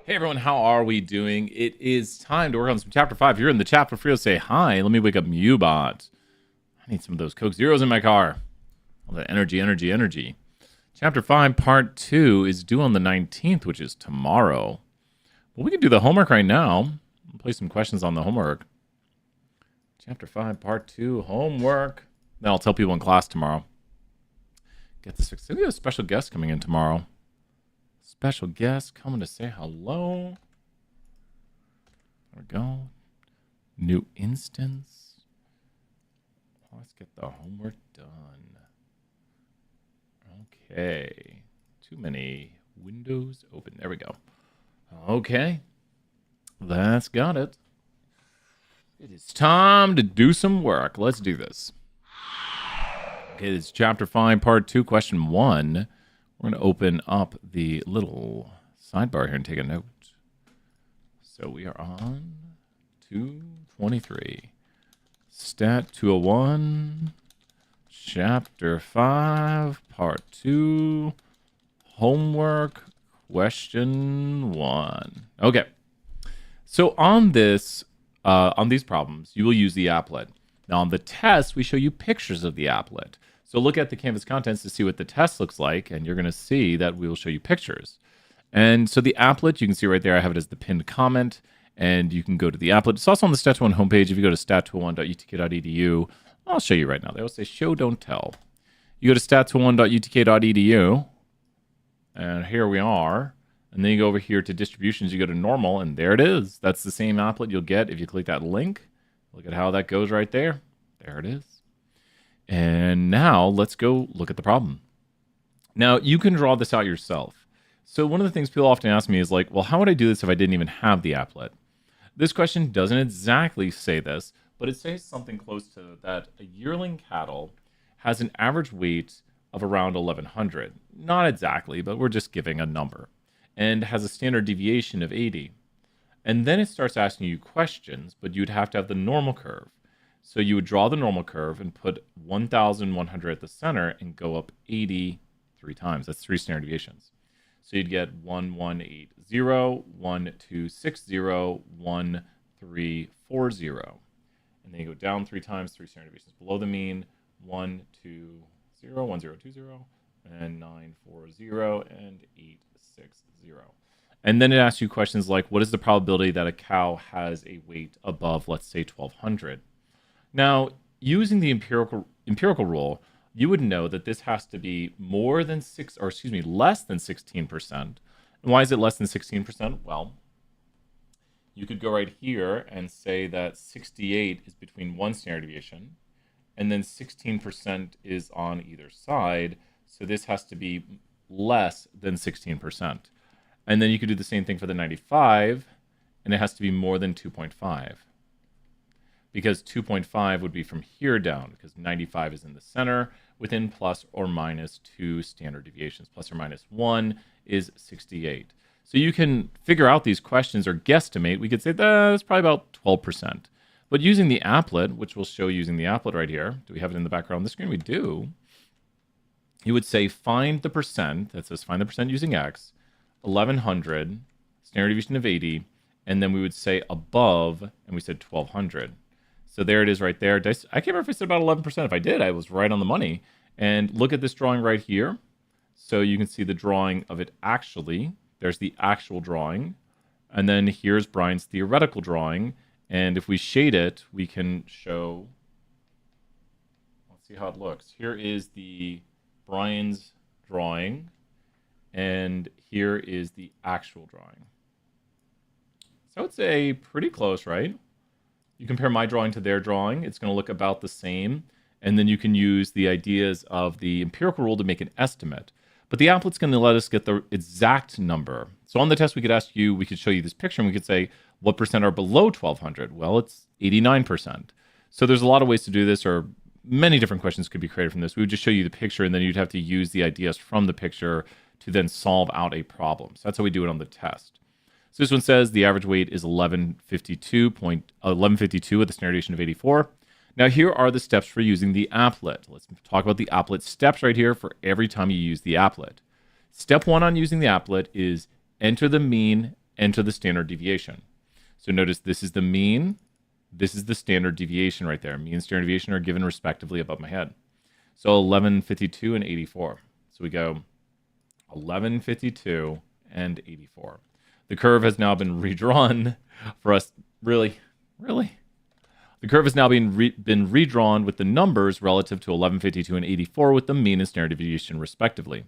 Hey everyone, how are we doing? It is time to work on some chapter 5. If you're in the chat, feel free to say hi. Let me wake up Mubot. I need some of those Coke Zeros in my car. All that energy. Chapter 5, part 2 is due on the 19th, which is tomorrow. Well, we can do the homework right now. I'll play some questions on the homework. Chapter 5, part 2, homework. Then I'll tell people in class tomorrow. Get this fixed. We have a special guest coming in tomorrow. Special guest coming to say hello. There we go. New instance. Let's get the homework done. Okay. Too many windows open. There we go. Okay. That's got it. It is time to do some work. Let's do this. Okay, it's chapter 5, part 2, question 1. We're going to open up the little sidebar here and take a note. So we are on 223. Stat 201. Chapter 5, part 2. Homework, question 1. Okay. So on this, on these problems, you will use the applet. Now on the test, we show you pictures of the applet. So look at the Canvas contents to see what the test looks like, and you're going to see that we will show you pictures. And so the applet, you can see right there, I have it as the pinned comment, and you can go to the applet. It's also on the Stat 201 homepage. If you go to stat201.utk.edu, I'll show you right now. They will say show, don't tell. You go to stat201.utk.edu, and here we are. And then you go over here to distributions, you go to normal, and there it is. That's the same applet you'll get if you click that link. Look at how that goes right there. There it is. And now let's go look at the problem. Now you can draw this out yourself. So one of the things people often ask me is like, well, how would I do this if I didn't even have the applet? This question doesn't exactly say this, but it says something close to that a yearling cattle has an average weight of around 1100. Not exactly, but we're just giving a number. And has a standard deviation of 80. And then it starts asking you questions, but you'd have to have the normal curve. So you would draw the normal curve and put 1,100 at the center and go up 80 3 times. That's 3 standard deviations. So you'd get 1180, 1260, 1340. And then you go down 3 times, 3 standard deviations below the mean, 120, 1020, and 940, and 860. And then it asks you questions like, what is the probability that a cow has a weight above, let's say, 1200? Now, using the empirical rule, you would know that this has to be less than 16%. And why is it less than 16%? Well, you could go right here and say that 68 is between 1 standard deviation, and then 16% is on either side. So this has to be less than 16%. And then you could do the same thing for the 95, and it has to be more than 2.5. Because 2.5 would be from here down, because 95 is in the center, within plus or minus 2 standard deviations. Plus or minus 1 is 68. So you can figure out these questions or guesstimate. We could say that's probably about 12%. But using the applet, which we'll show using the applet right here, do we have it in the background on the screen? We do. You would say find the percent, that says find the percent using X, 1100, standard deviation of 80, and then we would say above, and we said 1200. So there it is right there. I can't remember if I said about 11%. If I did, I was right on the money. And look at this drawing right here. So you can see the drawing of it actually. There's the actual drawing. And then here's Brian's theoretical drawing. And if we shade it, we can show, let's see how it looks. Here is the Brian's drawing. And here is the actual drawing. So it's a pretty close, right? You compare my drawing to their drawing, it's going to look about the same. And then you can use the ideas of the empirical rule to make an estimate. But the applet's going to let us get the exact number. So on the test, we could show you this picture, and we could say, what percent are below 1200? Well, it's 89%. So there's a lot of ways to do this, or many different questions could be created from this. We would just show you the picture, and then you'd have to use the ideas from the picture to then solve out a problem. So that's how we do it on the test. So this one says the average weight is 1152 with a standard deviation of 84. Now here are the steps for using the applet. Let's talk about the applet steps right here for every time you use the applet. Step 1 on using the applet is enter the mean enter the standard deviation. So notice this is the mean, this is the standard deviation right there. Mean and standard deviation are given respectively above my head. So 1152 and 84. So we go 1152 and 84. The curve has now been redrawn for us. Really? The curve has now been redrawn with the numbers relative to 1152 and 84 with the mean and standard deviation respectively.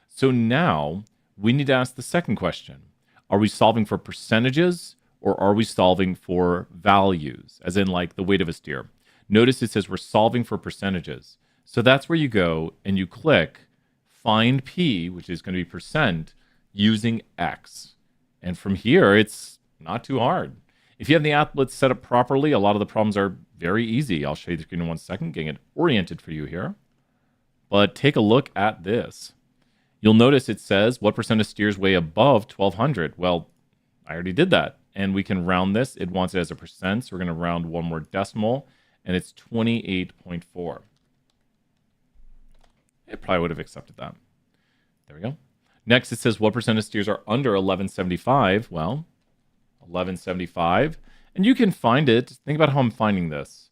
So now we need to ask the second question. Are we solving for percentages or are we solving for values, as in like the weight of a steer? Notice it says we're solving for percentages. So that's where you go and you click find P, which is going to be percent, using X. And from here, it's not too hard. If you have the Applet set up properly, a lot of the problems are very easy. I'll show you the screen in 1 second, getting it oriented for you here. But take a look at this. You'll notice it says, what percent of steers weigh above 1,200? Well, I already did that. And we can round this. It wants it as a percent, so we're going to round one more decimal, and it's 28.4. It probably would have accepted that. There we go. Next, it says, what percent of steers are under 1175? Well, 1175. And you can find it. Think about how I'm finding this.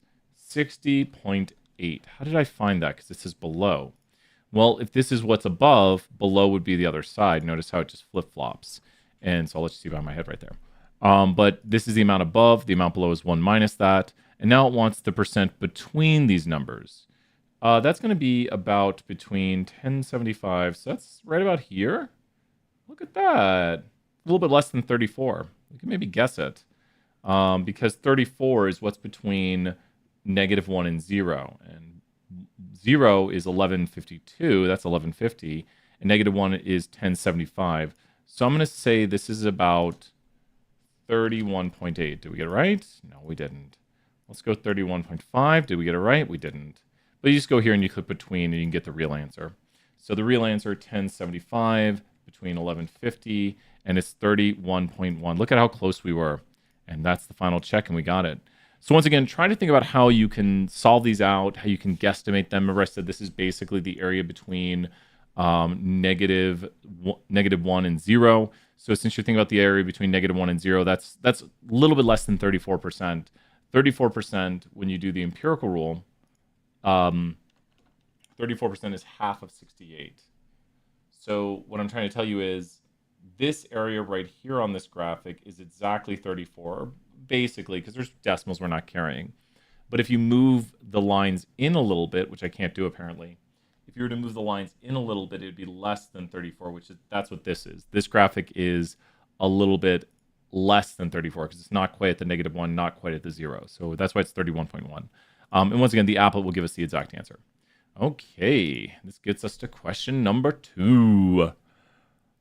60.8. How did I find that? Because this is below. Well, if this is what's above, below would be the other side. Notice how it just flip-flops. And so I'll let you see by my head right there. But this is the amount above. The amount below is 1 minus that. And now it wants the percent between these numbers. That's going to be about between 1075. So that's right about here. Look at that. A little bit less than 34. We can maybe guess it. Because 34 is what's between -1 and 0. And 0 is 1152. That's 1150. And -1 is 1075. So I'm going to say this is about 31.8. Did we get it right? No, we didn't. Let's go 31.5. Did we get it right? We didn't. But you just go here and you click between and you can get the real answer. So the real answer, 1075 between 1150, and it's 31.1. Look at how close we were. And that's the final check, and we got it. So once again, try to think about how you can solve these out, how you can guesstimate them. Remember I said this is basically the area between -1 and 0. So since you're thinking about the area between -1 and 0, that's a little bit less than 34%. 34%, when you do the empirical rule, 34% is half of 68. So what I'm trying to tell you is this area right here on this graphic is exactly 34, basically, because there's decimals we're not carrying. But if you move the lines in a little bit, which I can't do apparently, if you were to move the lines in a little bit, it would be less than 34, that's what this is. This graphic is a little bit less than 34 because it's not quite at the -1, not quite at the 0. So that's why it's 31.1. And once again, the Applet will give us the exact answer. Okay, this gets us to question number 2.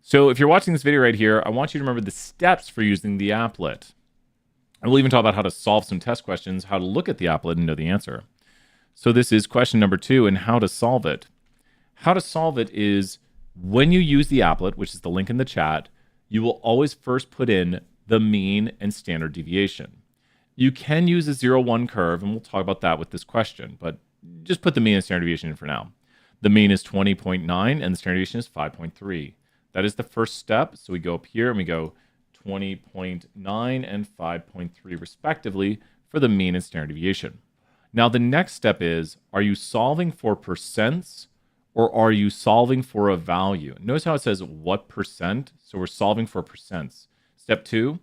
So if you're watching this video right here, I want you to remember the steps for using the Applet. I will even talk about how to solve some test questions, how to look at the Applet and know the answer. So this is question number 2 and how to solve it. How to solve it is when you use the Applet, which is the link in the chat, you will always first put in the mean and standard deviation. You can use a 0-1 curve, and we'll talk about that with this question, but just put the mean and standard deviation in for now. The mean is 20.9, and the standard deviation is 5.3. That is the first step. So we go up here, and we go 20.9 and 5.3, respectively, for the mean and standard deviation. Now, the next step is, are you solving for percents, or are you solving for a value? Notice how it says what percent? So we're solving for percents. Step 2,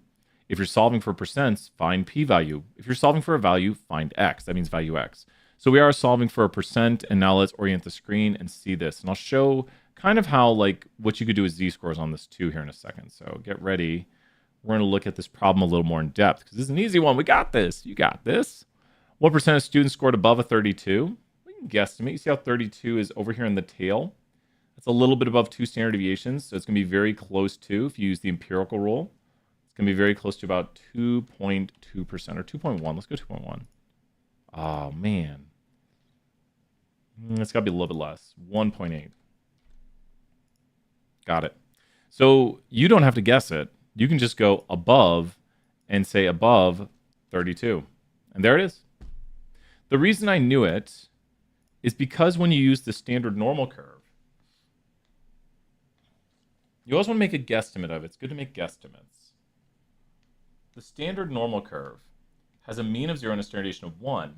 if you're solving for percents, find p-value. If you're solving for a value, find x. That means value x. So we are solving for a percent, and now let's orient the screen and see this. And I'll show kind of how, like, what you could do with z-scores on this too here in a second. So get ready. We're going to look at this problem a little more in depth because this is an easy one. We got this. You got this. What percent of students scored above a 32? We can guesstimate. You see how 32 is over here in the tail? That's a little bit above 2 standard deviations, so it's going to be very close to, if you use the empirical rule, it's going to be very close to about 2.2% or 2.1. Let's go 2.1. Oh, man. It's got to be a little bit less. 1.8. Got it. So you don't have to guess it. You can just go above and say above 32. And there it is. The reason I knew it is because when you use the standard normal curve, you always want to make a guesstimate of it. It's good to make guesstimates. the standard normal curve has a mean of 0 and a standard deviation of 1.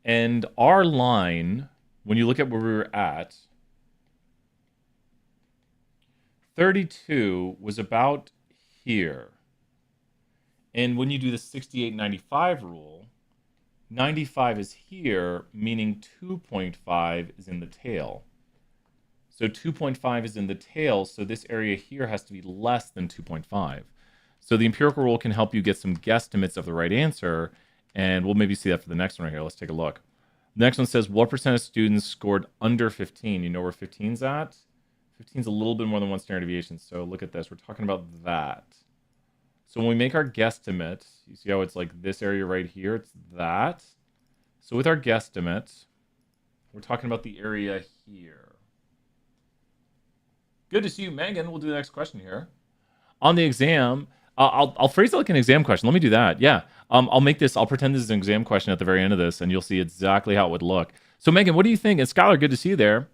And our line, when you look at where we were at, 32 was about here. And when you do the 68-95 rule, 95 is here, meaning 2.5 is in the tail. So 2.5 is in the tail, so this area here has to be less than 2.5. So the empirical rule can help you get some guesstimates of the right answer, and we'll maybe see that for the next one right here. Let's take a look. The next one says, what percent of students scored under 15? You know where 15's at? 15's a little bit more than one standard deviation, so look at this. We're talking about that. So when we make our guesstimate, you see how it's like this area right here? It's that. So with our guesstimate, we're talking about the area here. Good to see you, Megan. We'll do the next question here. On the exam, I'll phrase it like an exam question. Let me do that. Yeah. I'll pretend this is an exam question at the very end of this, and you'll see exactly how it would look. So Megan, what do you think? And Skylar, good to see you there.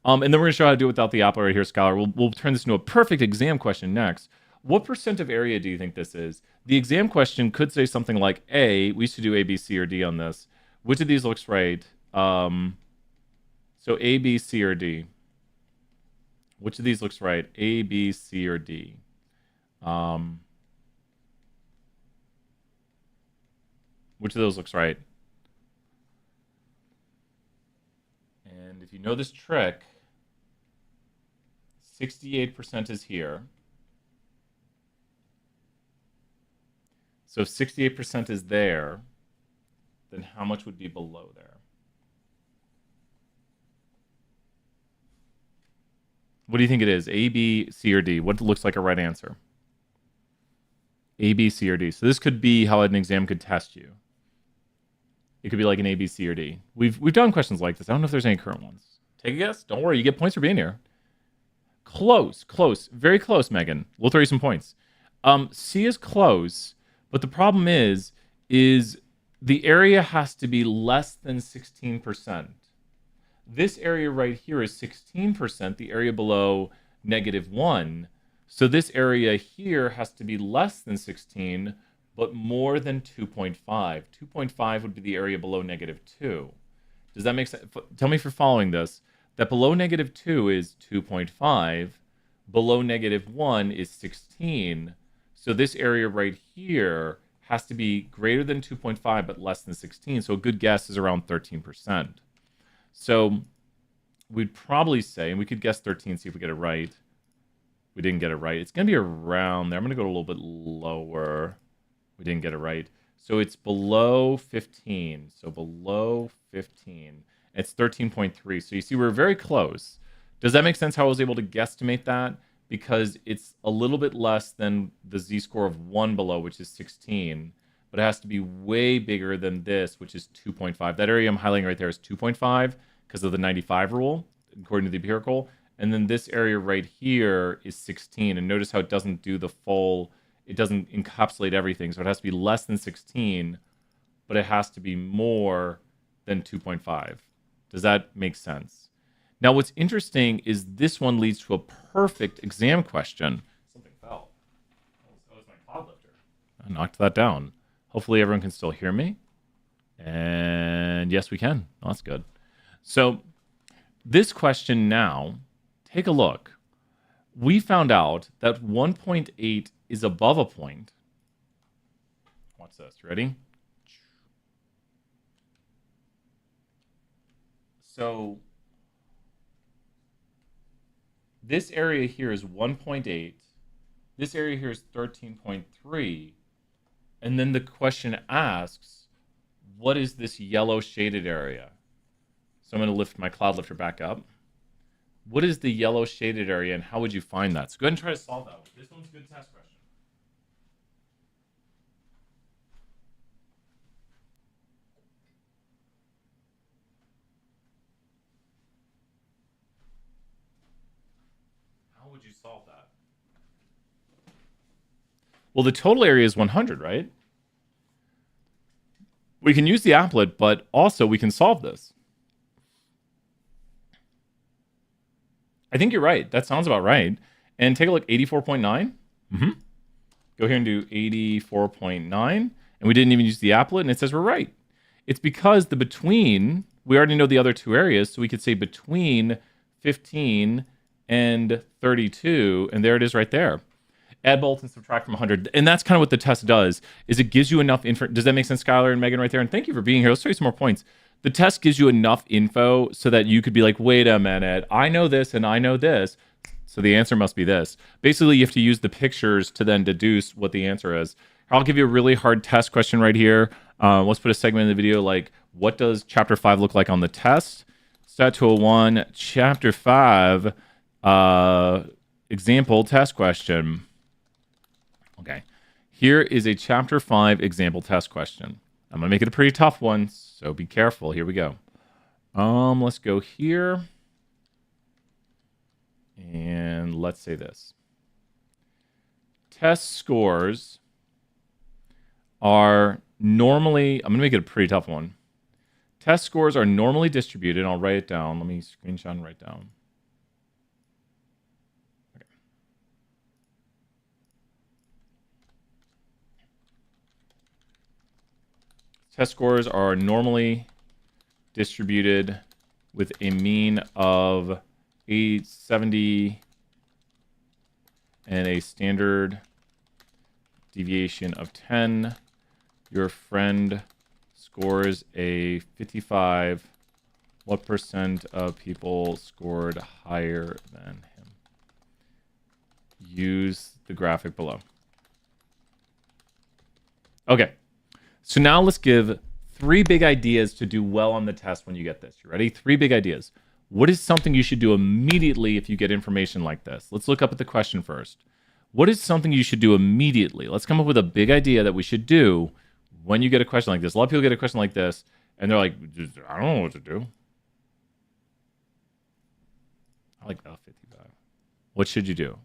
And then we're going to show how to do it without the applet right here, Skylar. We'll turn this into a perfect exam question next. What percent of area do you think this is? The exam question could say something like A. We used to do A, B, C, or D on this. Which of these looks right? So A, B, C, or D? Which of these looks right? A, B, C, or D? Which of those looks right? And if you know this trick, 68% is here. So if 68% is there, then how much would be below there? What do you think it is? A, B, C, or D? What looks like a right answer? A, B, C, or D. So this could be how an exam could test you. It could be like an A, B, C, or D. We've done questions like this. I don't know if there's any current ones. Take a guess. Don't worry. You get points for being here. Close. Very close, Megan. We'll throw you some points. C is close, but the problem is the area has to be less than 16%. This area right here is 16%, the area below -1. So this area here has to be less than 16, but more than 2.5. 2.5 would be the area below -2. Does that make sense? Tell me if you're following this. That below -2 is 2.5. Below -1 is 16. So this area right here has to be greater than 2.5, but less than 16. So a good guess is around 13%. So we'd probably say, and we could guess 13, see if we get it right. We didn't get it right. It's going to be around there. I'm going to go a little bit lower. We didn't get it right. So it's below 15. So below 15. It's 13.3. So you see we're very close. Does that make sense how I was able to guesstimate that? Because it's a little bit less than the z-score of 1 below, which is 16. But it has to be way bigger than this, which is 2.5. That area I'm highlighting right there is 2.5 because of the 95 rule, according to the empirical. And then this area right here is 16. And notice how it doesn't do the full, it doesn't encapsulate everything. So it has to be less than 16, but it has to be more than 2.5. Does that make sense? Now, what's interesting is this one leads to a perfect exam question. Something fell. That was my cloud lifter. I knocked that down. Hopefully everyone can still hear me. And yes, we can. Oh, that's good. So this question now, take a look. We found out that 1.8 is above a point. Watch this. Ready? So this area here is 1.8. This area here is 13.3. And then the question asks, what is this yellow shaded area? So I'm going to lift my cloud lifter back up. What is the yellow shaded area, and how would you find that? So go ahead and try to solve that. This one's a good test question. How would you solve that? Well, the total area is 100, right? We can use the applet, but also we can solve this. I think you're right. That sounds about right. And take a look, 84.9. Go here and do 84.9. And we didn't even use the applet, and it says we're right. It's because the between, we already know the other two areas, so we could say between 15 and 32, and there it is right there. Add both and subtract from 100. And that's kind of what the test does, is it gives you enough info. Does that make sense, Skylar and Megan, right there? And thank you for being here. Let's show you some more points. The test gives you enough info so that you could be like, wait a minute, I know this and I know this, so the answer must be this. Basically, you have to use the pictures to then deduce what the answer is. I'll give you a really hard test question right here. Let's put a segment in the video like, what does chapter 5 look like on the test? Stat 201, chapter 5, example test question. Okay, here is a chapter 5 example test question. I'm gonna make it a pretty tough one, so be careful. Here we go. Let's go here. And let's say this. Test scores are normally, I'm gonna make it a pretty tough one. Test scores are normally distributed. I'll write it down. Let me screenshot and write down. Okay. Test scores are normally distributed with a mean of 870 and a standard deviation of 10. Your friend scores a 55. What percent of people scored higher than him? Use the graphic below. Okay, so now let's give 3 big ideas to do well on the test when you get this. You ready? 3 big ideas. What is something you should do immediately if you get information like this? Let's look up at the question first. What is something you should do immediately? Let's come up with a big idea that we should do when you get a question like this. A lot of people get a question like this, and they're like, I don't know what to do. I like that 55. What should you do?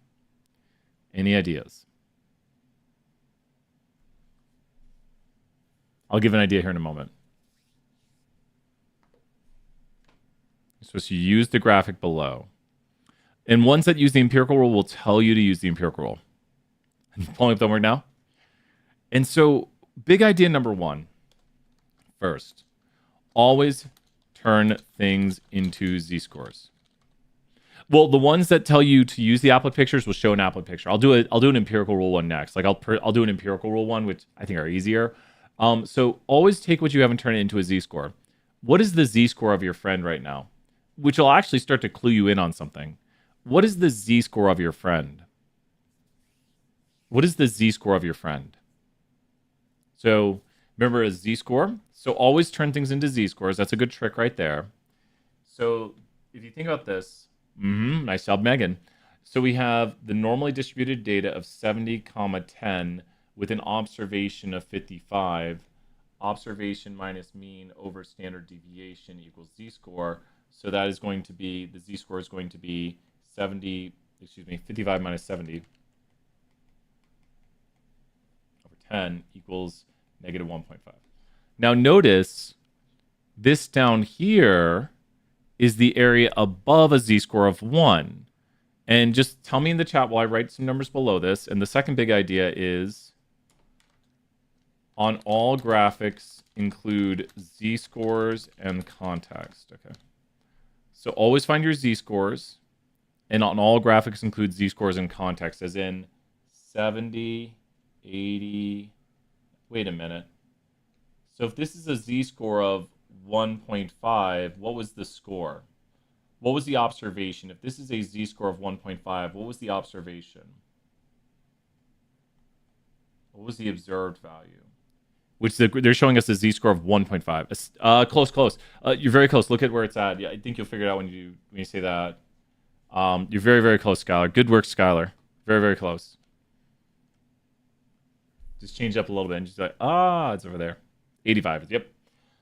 Any ideas? I'll give an idea here in a moment. You're supposed to use the graphic below. And ones that use the empirical rule will tell you to use the empirical rule. Pulling up the homework now. And so, big idea number 1. First, always turn things into z-scores. Well, the ones that tell you to use the Applet pictures will show an Applet picture. I'll do an empirical rule one next. Like I'll do an empirical rule one, which I think are easier. So always take what you have and turn it into a z-score. What is the z-score of your friend right now? Which will actually start to clue you in on something. What is the z-score of your friend? What is the z-score of your friend? So remember a z-score. So always turn things into z-scores. That's a good trick right there. So if you think about this, nice job, Megan. So we have the normally distributed data of 70, 10 with an observation of 55. Observation minus mean over standard deviation equals z-score. So that is going to be, the z-score is going to be 55 minus 70 over 10 equals negative 1.5. Now notice this down here is the area above a z-score of 1. And just tell me in the chat while I write some numbers below this. And the second big idea is on all graphics include z-scores and context. Okay. So always find your z-scores. And on all graphics include z-scores and context, as in 70, 80. Wait a minute. So if this is a z-score of 1.5, what was the score? What was the observation? If this is a z-score of 1.5, what was the observation? What was the observed value? Which they're showing us a z-score of 1.5. Close. You're very close. Look at where it's at. Yeah, I think you'll figure it out when you say that. You're very, very close, Skylar. Good work, Skylar. Very, very close. Just change it up a little bit and just like, it's over there. 85. Yep.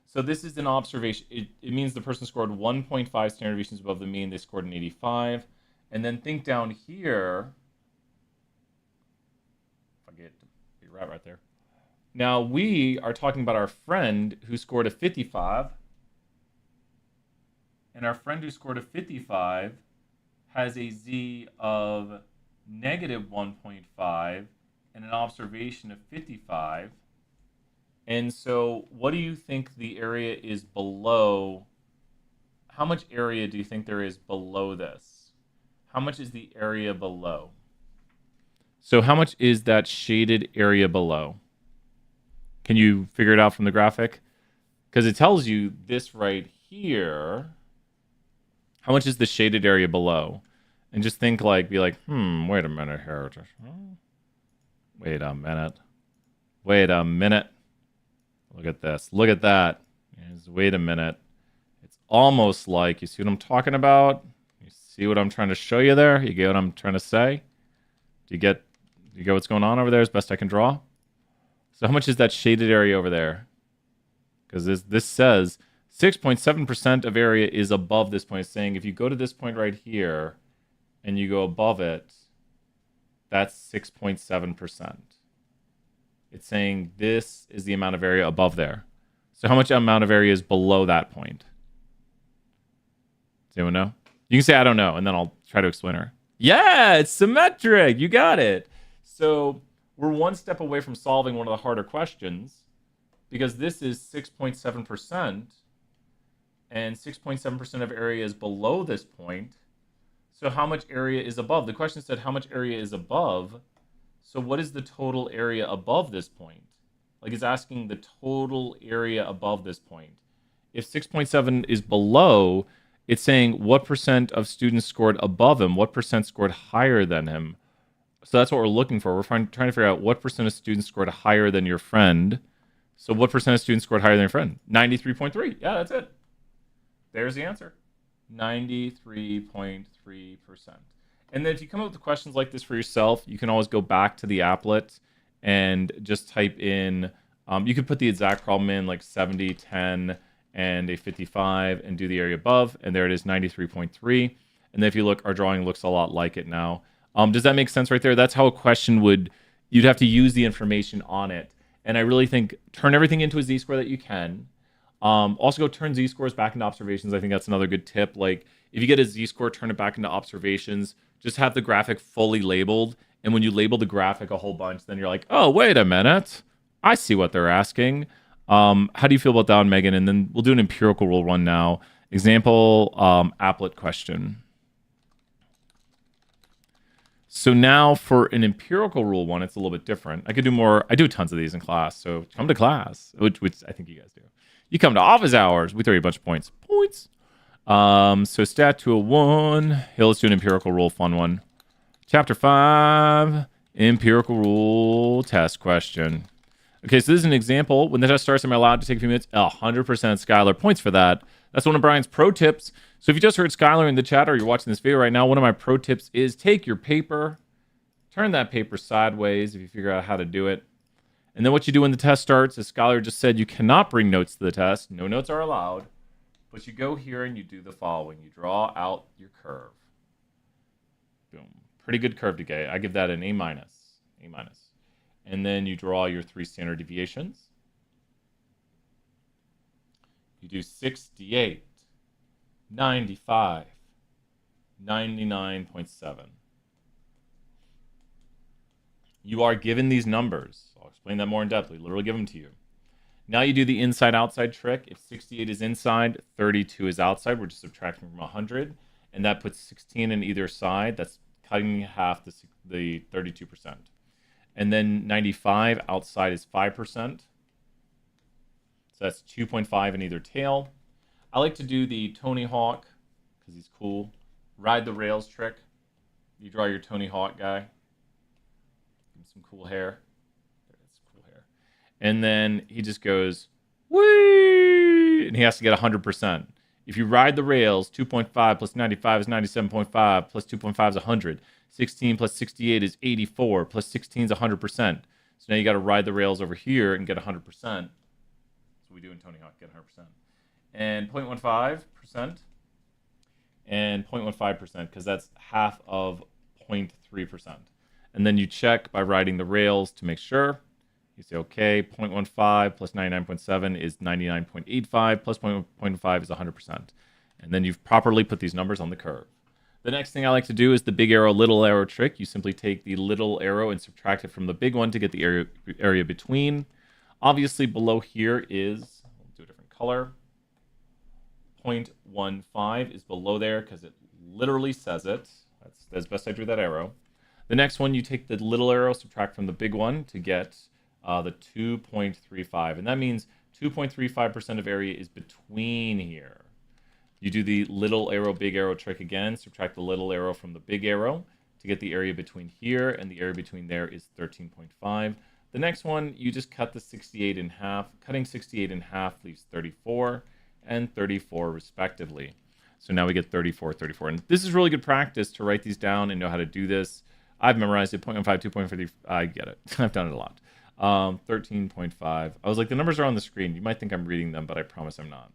So this is an observation. It means the person scored 1.5 standard deviations above the mean. They scored an 85. And then think down here. If I get to be right there. Now we are talking about our friend who scored a 55. And our friend who scored a 55 has a z of negative 1.5, and an observation of 55. And so what do you think the area is below? How much area do you think there is below this? How much is the area below? So how much is that shaded area below? Can you figure it out from the graphic? Because it tells you this right here. How much is the shaded area below? And just think like, be like, wait a minute here. Wait a minute. Wait a minute. Look at this. Look at that. Just wait a minute. It's almost like, you see what I'm talking about? You see what I'm trying to show you there? You get what I'm trying to say? Do you get what's going on over there as best I can draw? So how much is that shaded area over there? Because this says 6.7% of area is above this point. It's saying if you go to this point right here and you go above it, that's 6.7%. It's saying this is the amount of area above there. So how much amount of area is below that point? Does anyone know? You can say, I don't know, and then I'll try to explain her. Yeah, it's symmetric. You got it. So we're one step away from solving one of the harder questions because this is 6.7%, and 6.7% of area is below this point. So how much area is above? The question said how much area is above. So what is the total area above this point? Like it's asking the total area above this point. If 6.7 is below, it's saying what percent of students scored above him, what percent scored higher than him. So that's what we're looking for. We're trying to figure out what percent of students scored higher than your friend. So what percent of students scored higher than your friend? 93.3. Yeah, that's it. There's the answer. 93.3%. And then if you come up with questions like this for yourself, you can always go back to the applet and just type in, you could put the exact problem in like 70, 10, and a 55 and do the area above. And there it is, 93.3. And then if you look, our drawing looks a lot like it now. Does that make sense right there? That's how a question you'd have to use the information on it. And I really think turn everything into a z-score that you can. Also go turn z-scores back into observations. I think that's another good tip. Like if you get a z-score, turn it back into observations. Just have the graphic fully labeled. And when you label the graphic a whole bunch, then you're like, oh, wait a minute. I see what they're asking. How do you feel about that one, Megan? And then we'll do an empirical rule one now. Example, applet question. So now for an empirical rule one, it's a little bit different. I could do more. I do tons of these in class. So come to class, which I think you guys do. You come to office hours. We throw you a bunch of points. So stat 201. Here, let's do an empirical rule fun one. Chapter 5, empirical rule test question. Okay, so this is an example. When the test starts, am I allowed to take a few minutes? 100% Skylar points for that. That's one of Brian's pro tips. So if you just heard Skylar in the chat or you're watching this video right now, one of my pro tips is take your paper, turn that paper sideways if you figure out how to do it. And then what you do when the test starts, as Skylar just said, you cannot bring notes to the test. No notes are allowed. But you go here and you do the following. You draw out your curve. Boom. Pretty good curve to get. I give that an A minus. A minus. And then you draw your 3 standard deviations. You do 68, 95, 99.7. You are given these numbers. I'll explain that more in depth. We literally give them to you. Now you do the inside-outside trick. If 68 is inside, 32 is outside. We're just subtracting from 100. And that puts 16 in either side. That's cutting in half the 32%. And then 95 outside is 5%. So that's 2.5 in either tail. I like to do the Tony Hawk because he's cool. Ride the rails trick. You draw your Tony Hawk guy. Give him some cool hair. That's cool hair. And then he just goes, whee! And he has to get 100%. If you ride the rails, 2.5 plus 95 is 97.5, plus 2.5 is 100. 16 plus 68 is 84, plus 16 is 100%. So now you got to ride the rails over here and get 100%. So we do in Tony Hawk, get 100%. And 0.15%, and 0.15%, because that's half of 0.3%. And then you check by riding the rails to make sure. You say, okay, 0.15 plus 99.7 is 99.85, plus 0.5 is 100%. And then you've properly put these numbers on the curve. The next thing I like to do is the big arrow, little arrow trick. You simply take the little arrow and subtract it from the big one to get the area between. Obviously, below here is, we'll do a different color. 0.15 is below there because it literally says it. That's as best I drew that arrow. The next one, you take the little arrow, subtract from the big one to get the 2.35. And that means 2.35% of area is between here. You do the little arrow, big arrow trick again. Subtract the little arrow from the big arrow to get the area between here, and the area between there is 13.5. The next one, you just cut the 68 in half. Cutting 68 in half leaves 34 and 34 respectively. So now we get 34, 34. And this is really good practice to write these down and know how to do this. I've memorized it, 0.15, 2.50. I get it. I've done it a lot. 13.5. I was like, the numbers are on the screen. You might think I'm reading them, but I promise I'm not.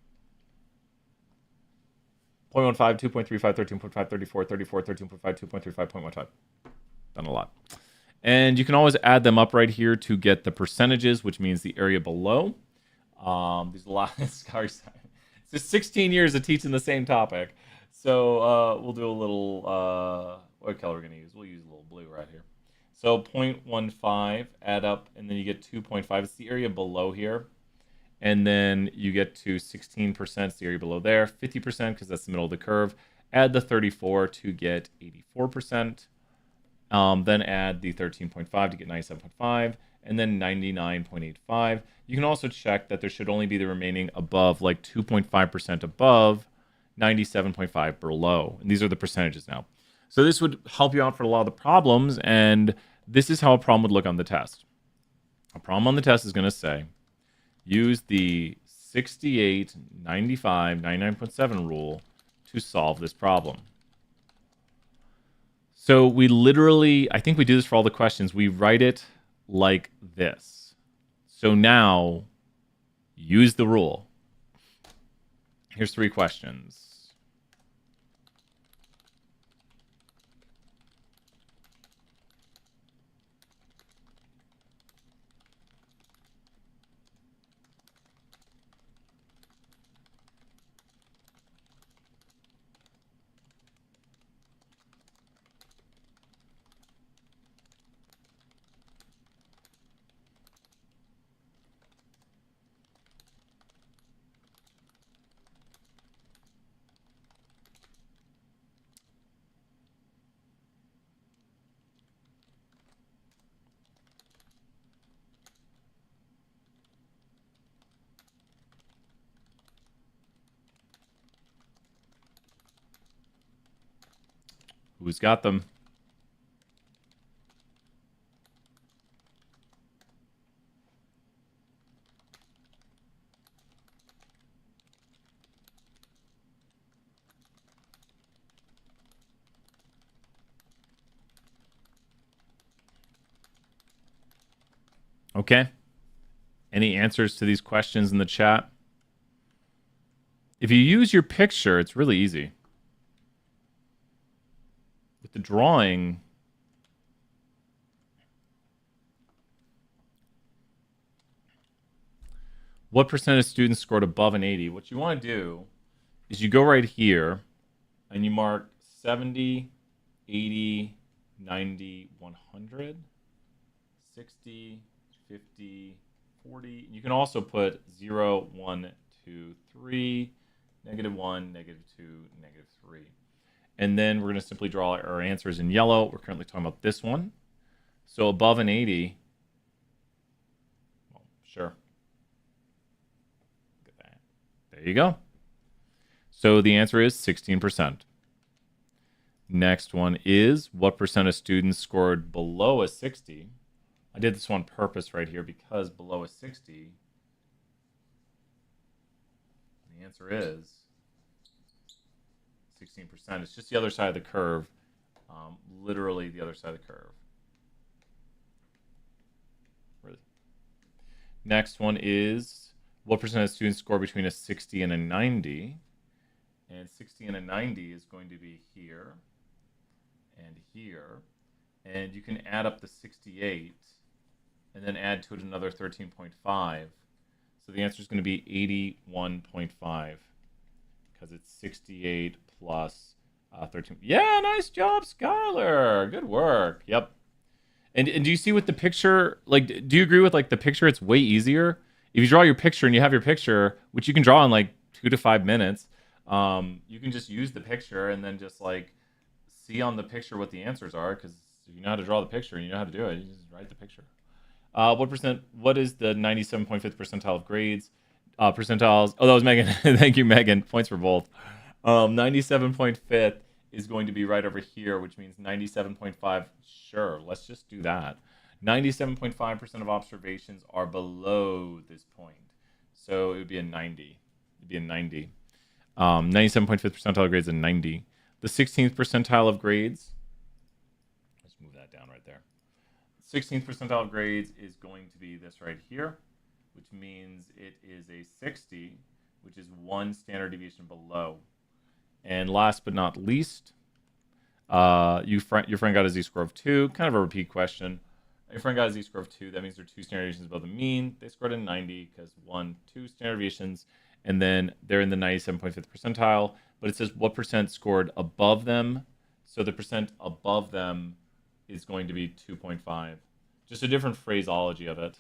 0.15, 2.35, 13.5, 34, 34, 13.5, 2.35, 0.15. Done a lot. And you can always add them up right here to get the percentages, which means the area below. There's a lot. It's just 16 years of teaching the same topic. So we'll do a little, what color we're going to use? We'll use a little blue right here. So 0.15, add up, and then you get 2.5. It's the area below here. And then you get to 16%, it's the area below there. 50%, because that's the middle of the curve. Add the 34 to get 84%. Then add the 13.5 to get 97.5. And then 99.85. You can also check that there should only be the remaining above, like 2.5% above, 97.5 below. And these are the percentages now. So this would help you out for a lot of the problems. And this is how a problem would look on the test. A problem on the test is going to say, use the 68, 95, 99.7 rule to solve this problem. So we literally, I think we do this for all the questions. We write it like this. So now, use the rule. Here's 3 questions. Who's got them? Okay. Any answers to these questions in the chat? If you use your picture, it's really easy. With the drawing, what percent of students scored above an 80? What you want to do is you go right here and you mark 70, 80, 90, 100, 60, 50, 40. You can also put 0, 1, 2, 3, -1, -2, -3. And then we're going to simply draw our answers in yellow. We're currently talking about this one. So above an 80, well, sure. Look at that. There you go. So the answer is 16%. Next one is, what percent of students scored below a 60? I did this one on purpose right here because below a 60, the answer is 16%. It's just the other side of the curve, literally the other side of the curve. Really. Next one is, what percent of students score between a 60 and a 90? And 60 and a 90 is going to be here and here. And you can add up the 68 and then add to it another 13.5. So the answer is going to be 81.5 because it's 68 plus 13. Yeah, nice job, Skylar. Good work. Yep. And do you see with the picture, like, do you agree with, like, the picture? It's way easier. If you draw your picture and you have your picture, which you can draw in, like, 2 to 5 minutes, you can just use the picture and then just, like, see on the picture what the answers are, because if you know how to draw the picture and you know how to do it, you just write the picture. What is the 97.5th percentile of grades? Percentiles. Oh, that was Megan. Thank you, Megan. Points for both. 97.5th is going to be right over here, which means 97.5. Sure, let's just do that. 97.5% of observations are below this point. So it would be a 90. It'd be a 90. 97.5th percentile of grades is a 90. The 16th percentile of grades, let's move that down right there. 16th percentile of grades is going to be this right here, which means it is a 60, which is 1 standard deviation below. And last but not least, your friend got a z-score of 2, kind of a repeat question. Your friend got a z-score of 2, that means they're 2 standard deviations above the mean. They scored a 90 because 2 standard deviations, and then they're in the 97.5th percentile, but it says what percent scored above them. So the percent above them is going to be 2.5. Just a different phraseology of it.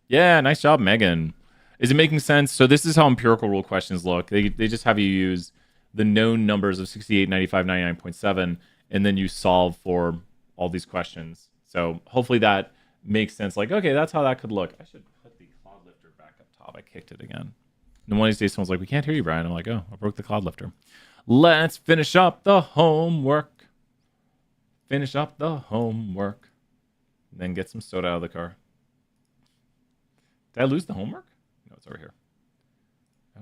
Yeah, nice job, Megan. Is it making sense? So this is how empirical rule questions look. They just have you use the known numbers of 68, 95, 99.7, and then you solve for all these questions. So hopefully that makes sense. Like, okay, that's how that could look. I should put the cloud lifter back up top. I kicked it again. And one of these days someone's like, we can't hear you, Brian. I'm like, oh, I broke the cloud lifter. Let's finish up the homework. Finish up the homework. And then get some soda out of the car. Did I lose the homework? No, it's over here.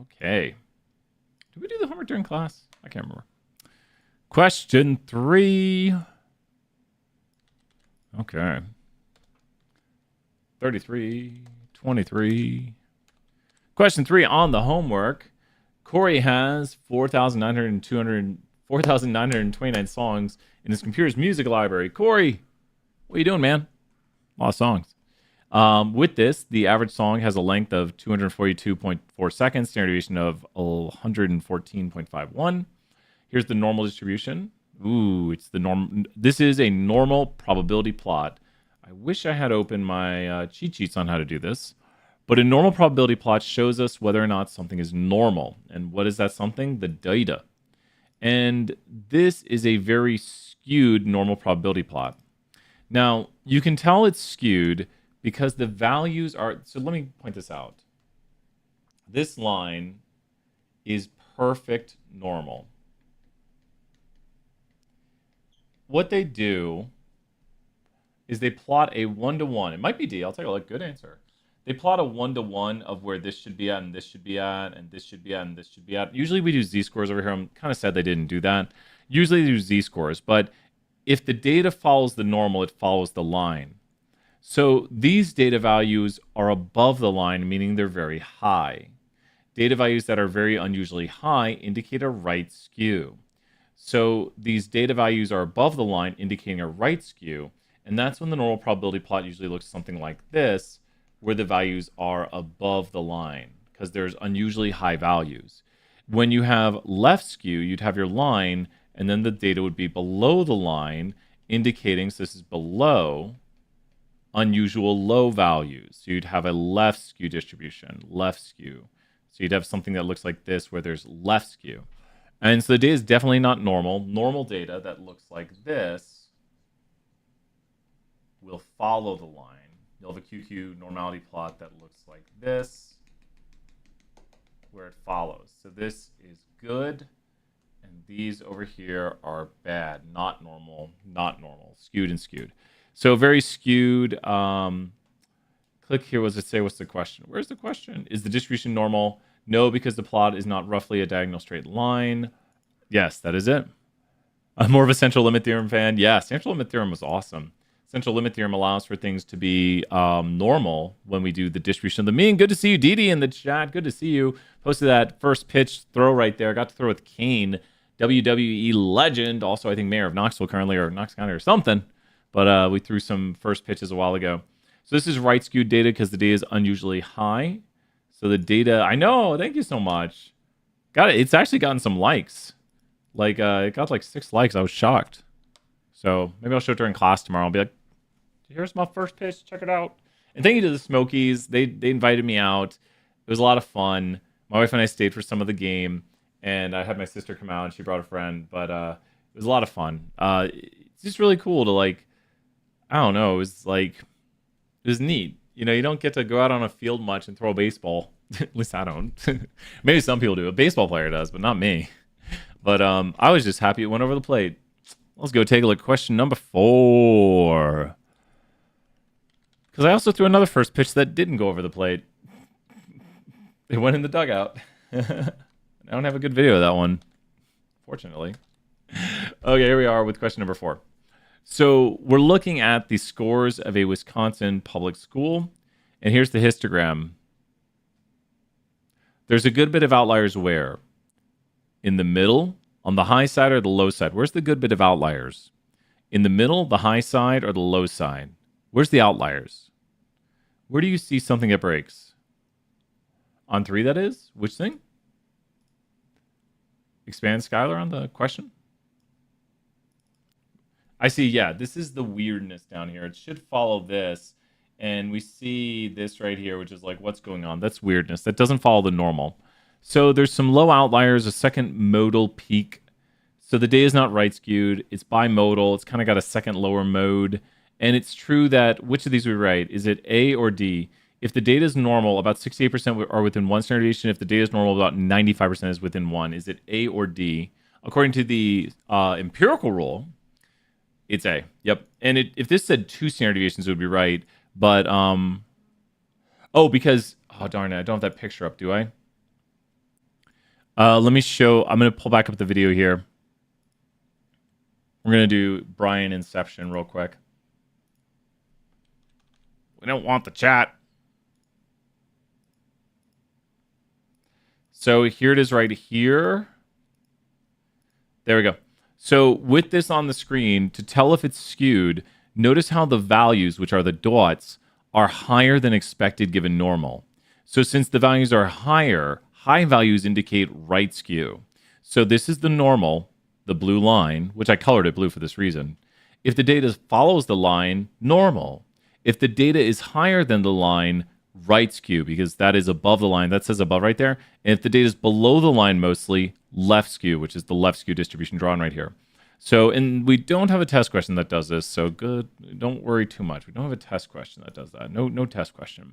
Okay. Did we do the homework during class? I can't remember. Question 3. Okay. 33, 23. Question 3 on the homework. Corey has 4,929 songs in his computer's music library. Corey, what are you doing, man? A lot of songs. With this, the average song has a length of 242.4 seconds, standard deviation of 114.51. Here's the normal distribution. Ooh, it's the norm. This is a normal probability plot. I wish I had opened my cheat sheets on how to do this. But a normal probability plot shows us whether or not something is normal. And what is that something? The data. And this is a very skewed normal probability plot. Now, you can tell it's skewed because the values are... So let me point this out. This line is perfect normal. What they do is they plot a 1-to-1. It might be D. I'll take a look. Good answer. They plot a 1-to-1 of where this should be at, and this should be at, and this should be at, and this should be at. Usually we do z-scores over here. I'm kind of sad they didn't do that. Usually they do z-scores, but if the data follows the normal, it follows the line. So these data values are above the line, meaning they're very high. Data values that are very unusually high indicate a right skew. So these data values are above the line, indicating a right skew, and that's when the normal probability plot usually looks something like this, where the values are above the line, because there's unusually high values. When you have left skew, you'd have your line, and then the data would be below the line, indicating, so this is below, unusual low values. So you'd have a left skew distribution, left skew. So you'd have something that looks like this, where there's left skew. And so the data is definitely not normal. Normal data that looks like this will follow the line. You'll have a QQ normality plot that looks like this, where it follows. So this is good, and these over here are bad, not normal, skewed and skewed. So very skewed. Click here. What does it say? What's the question? Where's the question? Is the distribution normal? No, because the plot is not roughly a diagonal straight line. Yes, that is it. I'm more of a central limit theorem fan. Yeah, central limit theorem was awesome. Central limit theorem allows for things to be normal when we do the distribution of the mean. Good to see you, Didi, in the chat. Good to see you. Posted that first pitch throw right there. Got to throw with Kane, WWE legend. Also, I think mayor of Knoxville currently, or Knox County or something. But we threw some first pitches a while ago. So this is right skewed data because the data is unusually high. So the data, I know, thank you so much. Got it. It's actually gotten some likes. Like, it got like 6 likes. I was shocked. So maybe I'll show it during class tomorrow. I'll be like, here's my first pitch. Check it out. And thank you to the Smokies. They invited me out. It was a lot of fun. My wife and I stayed for some of the game, and I had my sister come out, and she brought a friend. But it was a lot of fun. It's just really cool to, like, I don't know. It was neat. You know, you don't get to go out on a field much and throw a baseball. At least I don't. Maybe some people do. A baseball player does, but not me. But I was just happy it went over the plate. Let's go take a look. Question number 4. Because I also threw another first pitch that didn't go over the plate. It went in the dugout. I don't have a good video of that one, fortunately. Okay, here we are with question number 4. So we're looking at the scores of a Wisconsin public school. And here's the histogram. There's a good bit of outliers where? In the middle, on the high side or the low side? Where's the good bit of outliers? In the middle, the high side, or the low side? Where's the outliers? Where do you see something that breaks? On 3, that is? Which thing? Expand, Skylar, on the question. I see, yeah, this is the weirdness down here. It should follow this. And we see this right here, which is like, what's going on? That's weirdness. That doesn't follow the normal. So there's some low outliers, a second modal peak. So the data is not right skewed. It's bimodal. It's kind of got a second lower mode. And it's true that, which of these we right? Is it A or D? If the data is normal, about 68% are within 1 standard deviation. If the data is normal, about 95% is within 1. Is it A or D? According to the empirical rule, it's A. Yep. And if this said 2 standard deviations, it would be right. But, because, darn it, I don't have that picture up, do I? Let me show, I'm going to pull back up the video here. We're going to do Brian Inception real quick. We don't want the chat. So here it is right here. There we go. So with this on the screen, to tell if it's skewed, notice how the values, which are the dots, are higher than expected given normal. So since the values are higher, high values indicate right skew. So this is the normal, the blue line, which I colored it blue for this reason. If the data follows the line, normal. If the data is higher than the line, right skew, because that is above the line. That says above right there. And if the data is below the line mostly, left skew, which is the left skew distribution drawn right here. So, and we don't have a test question that does this, so good. Don't worry too much. We don't have a test question that does that. No test question.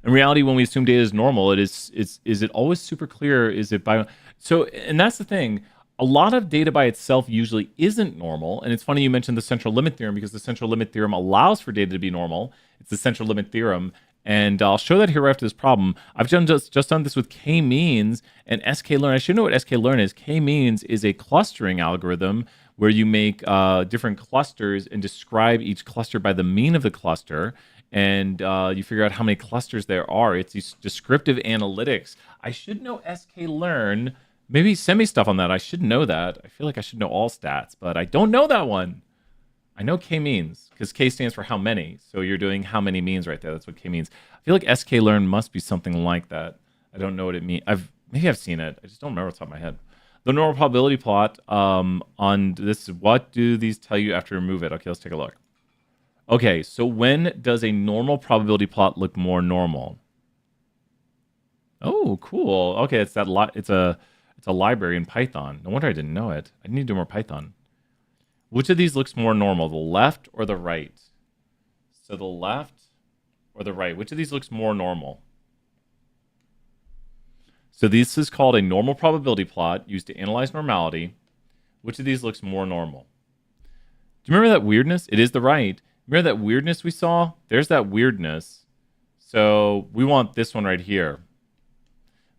In reality, when we assume data is normal, is it always super clear? Is it by... So, and that's the thing. A lot of data by itself usually isn't normal. And it's funny you mentioned the central limit theorem, because the central limit theorem allows for data to be normal. It's the central limit theorem. And I'll show that here after this problem. I've just done this with k-means and sklearn. I should know what sklearn is. K-means is a clustering algorithm where you make different clusters and describe each cluster by the mean of the cluster. And you figure out how many clusters there are. It's these descriptive analytics. I should know sklearn. Maybe send me stuff on that. I should know that. I feel like I should know all stats, but I don't know that one. I know k-means, because k stands for how many. So you're doing how many means right there. That's what k means. I feel like sklearn must be something like that. I don't know what it means. Maybe I've seen it. I just don't remember off the top of my head. The normal probability plot on this, what do these tell you after you remove it? Okay, let's take a look. Okay, so when does a normal probability plot look more normal? Oh, cool. Okay, it's a library in Python. No wonder I didn't know it. I need to do more Python. Which of these looks more normal, the left or the right? So the left or the right? Which of these looks more normal? So this is called a normal probability plot used to analyze normality. Which of these looks more normal? Do you remember that weirdness? It is the right. Remember that weirdness we saw? There's that weirdness. So we want this one right here.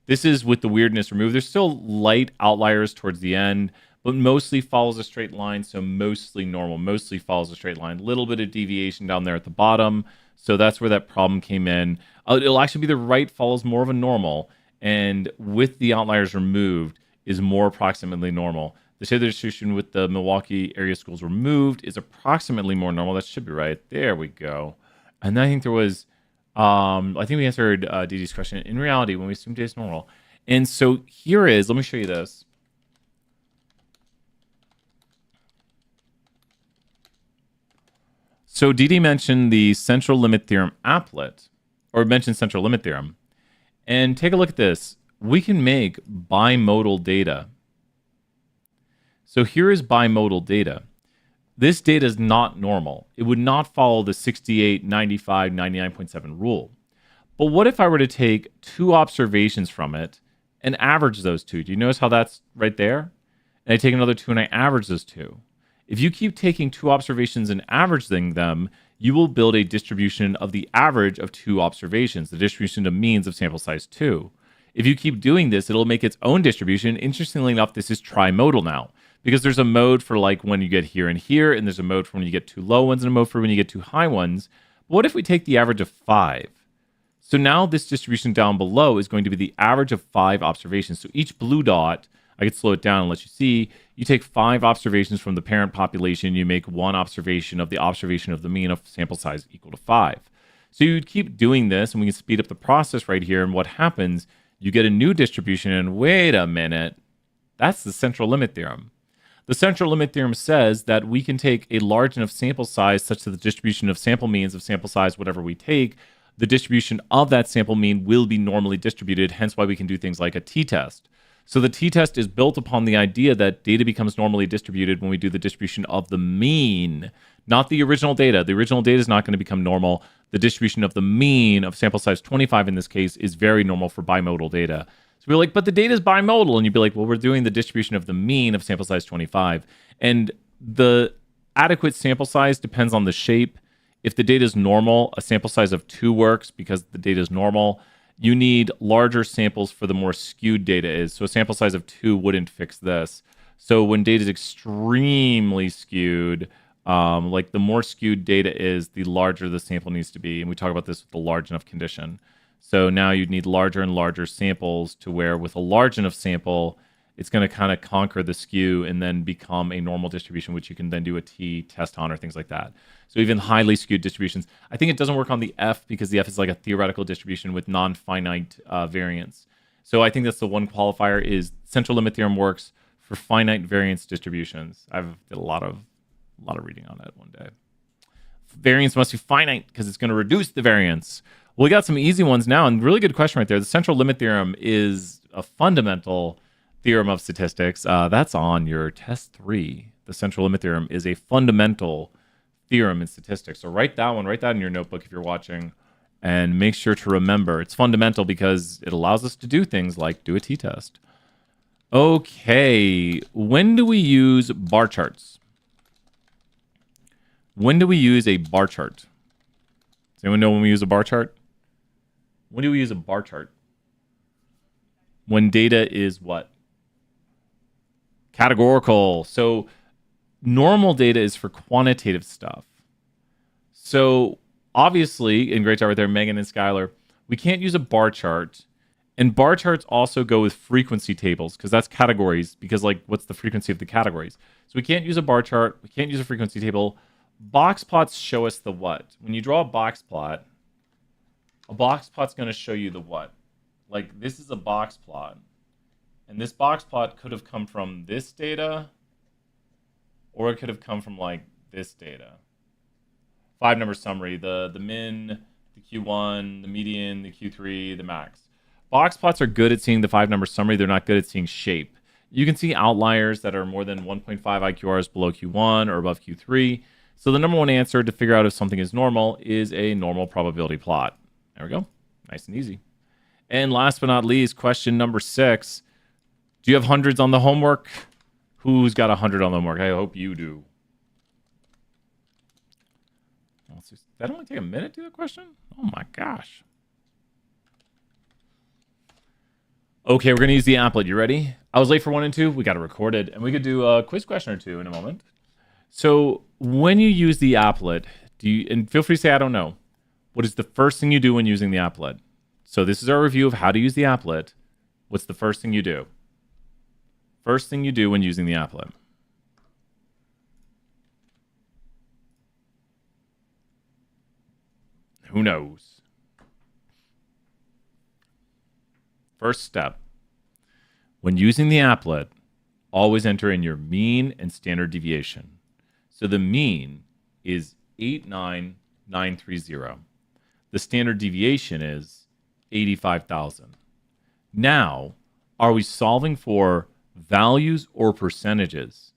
This is with the weirdness removed. There's still light outliers towards the end, but mostly follows a straight line, so mostly normal, mostly follows a straight line. Little bit of deviation down there at the bottom, so that's where that problem came in. It'll actually be the right follows more of a normal, and with the outliers removed is more approximately normal. The shaded distribution with the Milwaukee area schools removed is approximately more normal. That should be right. There we go. And then I think there was, I think we answered Didi's question. In reality, when we assume data is normal. And so here is, let me show you this. So Didi mentioned the central limit theorem applet, or mentioned central limit theorem. And take a look at this. We can make bimodal data. So here is bimodal data. This data is not normal. It would not follow the 68, 95, 99.7 rule. But what if I were to take two observations from it and average those two? Do you notice how that's right there? And I take another two and I average those two. If you keep taking two observations and averaging them, you will build a distribution of the average of two observations, the distribution of means of sample size 2. If you keep doing this, it'll make its own distribution. Interestingly enough, this is trimodal now, because there's a mode for like when you get here, and there's a mode for when you get two low ones and a mode for when you get two high ones. But what if we take the average of 5? So now this distribution down below is going to be the average of 5 observations. So each blue dot, I could slow it down and let you see, you take 5 observations from the parent population, you make one observation of the mean of sample size equal to 5. So you'd keep doing this, and we can speed up the process right here, and what happens, you get a new distribution, and wait a minute, that's the central limit theorem. The central limit theorem says that we can take a large enough sample size such that the distribution of sample means of sample size, whatever we take, the distribution of that sample mean will be normally distributed, hence why we can do things like a t-test. So the t-test is built upon the idea that data becomes normally distributed when we do the distribution of the mean, not the original data. The original data is not going to become normal. The distribution of the mean of sample size 25 in this case is very normal for bimodal data. So we're like, but the data is bimodal. And you'd be like, well, we're doing the distribution of the mean of sample size 25. And the adequate sample size depends on the shape. If the data is normal, a sample size of 2 works because the data is normal. You need larger samples for the more skewed data is. So a sample size of 2 wouldn't fix this. So when data is extremely skewed, like the more skewed data is, the larger the sample needs to be. And we talk about this with the large enough condition. So now you'd need larger and larger samples to where with a large enough sample, it's going to kind of conquer the skew and then become a normal distribution, which you can then do a t-test on or things like that. So even highly skewed distributions. I think it doesn't work on the F because the F is like a theoretical distribution with non-finite variance. So I think that's the one qualifier is central limit theorem works for finite variance distributions. I've did a lot of reading on that one day. Variance must be finite because it's going to reduce the variance. Well, we got some easy ones now, and really good question right there. The central limit theorem is a fundamental theorem of statistics. That's on your test 3. The central limit theorem is a fundamental theorem in statistics. So write that in your notebook if you're watching, and make sure to remember it's fundamental because it allows us to do things like do a t-test. Okay, when do we use bar charts? When do we use a bar chart? Does anyone know when we use a bar chart? When do we use a bar chart? When data is what? Categorical. So normal data is for quantitative stuff. So obviously, and great job right there, Megan and Skylar, we can't use a bar chart. And bar charts also go with frequency tables because that's categories. Because like, what's the frequency of the categories? So we can't use a bar chart. We can't use a frequency table. Box plots show us the what. When you draw a box plot's going to show you the what. Like this is a box plot. And this box plot could have come from this data, or it could have come from like this data. 5-number summary, the min, the Q1, the median, the Q3, the max. Box plots are good at seeing the 5-number summary. They're not good at seeing shape. You can see outliers that are more than 1.5 IQRs below Q1 or above Q3. So the number one answer to figure out if something is normal is a normal probability plot. There we go. Nice and easy. And last but not least, question number 6. Do you have hundreds on the homework? Who's got 100 on the homework? I hope you do. Did that only take a minute to do that question? Oh my gosh. Okay, we're going to use the applet. You ready? I was late for 1 and 2. We got it recorded. And we could do a quiz question or 2 in a moment. So when you use the applet, and feel free to say, I don't know. What is the first thing you do when using the applet? So this is our review of how to use the applet. What's the first thing you do? First thing you do when using the applet. Who knows? First step. When using the applet, always enter in your mean and standard deviation. So the mean is 89930. The standard deviation is 85,000. Now, are we solving for values or percentages?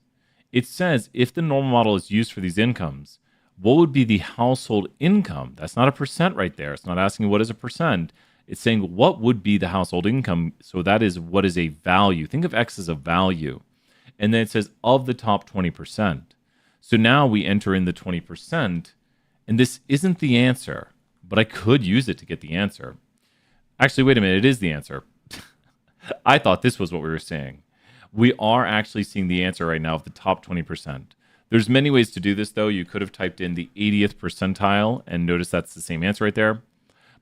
It says if the normal model is used for these incomes, what would be the household income? That's not a percent right there. It's not asking what is a percent. It's saying what would be the household income. So that is what is a value. Think of X as a value. And then it says of the top 20%. So now we enter in the 20%, and this isn't the answer, but I could use it to get the answer. Actually, wait a minute, it is the answer. I thought this was what we were saying. We are actually seeing the answer right now of the top 20%. There's many ways to do this, though. You could have typed in the 80th percentile, and notice that's the same answer right there.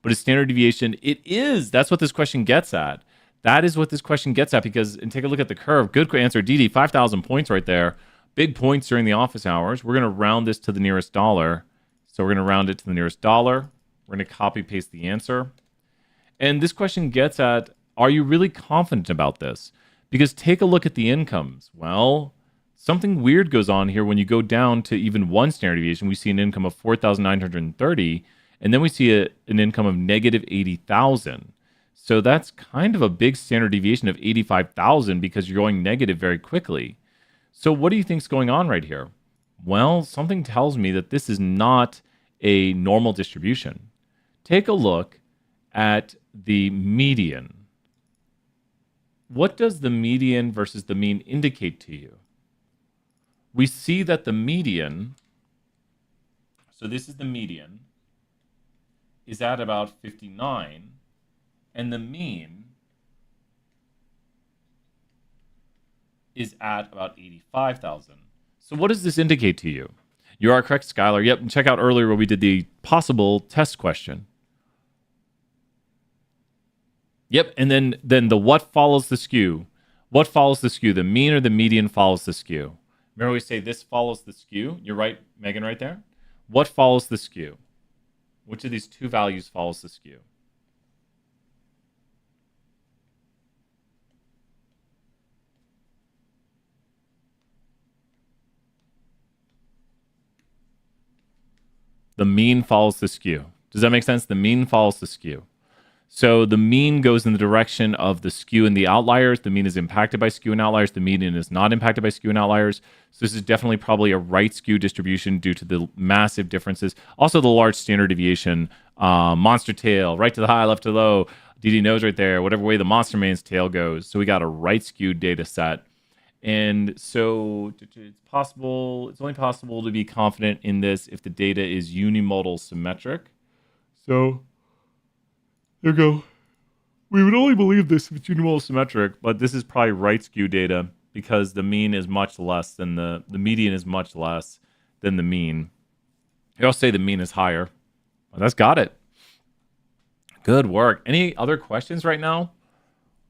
But a standard deviation, it is. That's what this question gets at. That is what this question gets at, because, and take a look at the curve. Good answer, DD, 5,000 points right there. Big points during the office hours. We're going to round this to the nearest dollar. So we're going to round it to the nearest dollar. We're going to copy paste the answer. And this question gets at, are you really confident about this? Because take a look at the incomes. Well, something weird goes on here when you go down to even one standard deviation. We see an income of 4,930, and then we see an income of negative 80,000. So that's kind of a big standard deviation of 85,000 because you're going negative very quickly. So what do you think's going on right here? Well, something tells me that this is not a normal distribution. Take a look at the median. What does the median versus the mean indicate to you? We see that the median, so this is the median, is at about 59, and the mean is at about 85,000. So what does this indicate to you? You are correct, Skylar. Yep, and check out earlier where we did the possible test question. Yep, and then the what follows the skew. What follows the skew? The mean or the median follows the skew. Remember we say this follows the skew? You're right, Megan, right there. What follows the skew? Which of these two values follows the skew? The mean follows the skew. Does that make sense? The mean follows the skew. So the mean goes in the direction of the skew and the outliers. The mean is impacted by skew and outliers. The median is not impacted by skew and outliers. So this is definitely probably a right skew distribution due to the massive differences. Also the large standard deviation, monster tail, right to the high, left to low. DD knows right there, whatever way the monster man's tail goes. So we got a right skewed data set. And so it's possible, it's only possible to be confident in this if the data is unimodal symmetric. So there you go. We would only believe this if it's unimodal symmetric, but this is probably right skew data because the mean is much less than the median is much less than the mean. I'll say the mean is higher. Well, that's got it. Good work. Any other questions right now?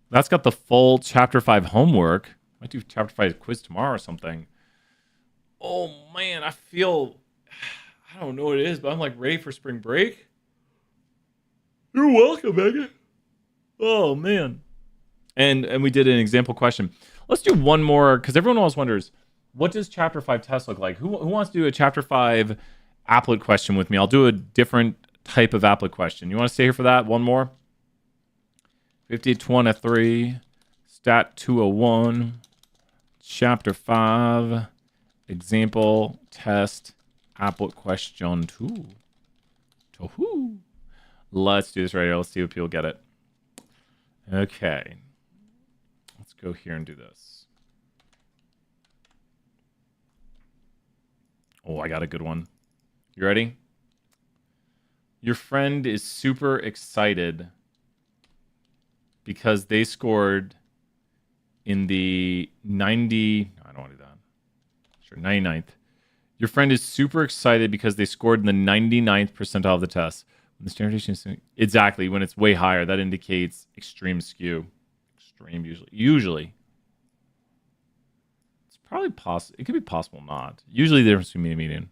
That's got the full Chapter 5 homework. Might do Chapter 5 quiz tomorrow or something. Oh, man, I feel... I don't know what it is, but I'm like ready for spring break. You're welcome, Megan. Oh, man. And we did an example question. Let's do one more, because everyone always wonders, what does Chapter 5 test look like? Who wants to do a Chapter 5 applet question with me? I'll do a different type of applet question. You want to stay here for that? One more? 5023, Stat 201, Chapter 5, example test applet question 2. Tohu. Let's do this right here. Let's see if people get it. Okay. Let's go here and do this. Oh, I got a good one. You ready? Your friend is super excited because they scored in the 90... No, I don't want to do that. Sure, 99th. Your friend is super excited because they scored in the 99th percentile of the test. When the standard deviation is... Exactly. When it's way higher, that indicates extreme skew. Extreme, usually. It's probably possible. It could be possible not. Usually the difference between mean and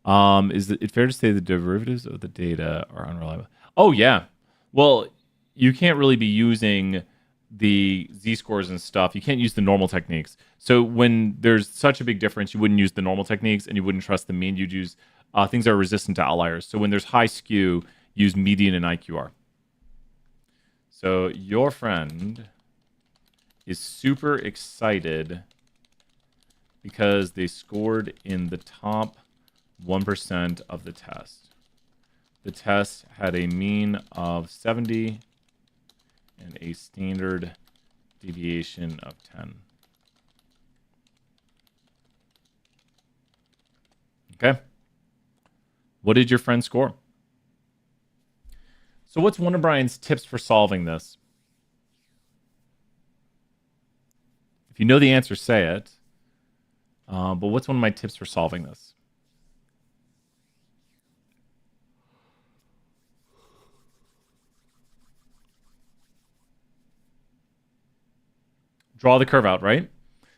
median. Is it fair to say the derivatives of the data are unreliable? Oh, yeah. Well, you can't really be using the z-scores and stuff. You can't use the normal techniques. So when there's such a big difference, you wouldn't use the normal techniques and you wouldn't trust the mean. You'd use things that are resistant to outliers. So when there's high skew, use median and IQR. So your friend is super excited because they scored in the top 1% of the test. The test had a mean of 70 and a standard deviation of 10. Okay. What did your friend score? So what's one of Brian's tips for solving this? If you know the answer, say it. But what's one of my tips for solving this? Draw the curve out, right?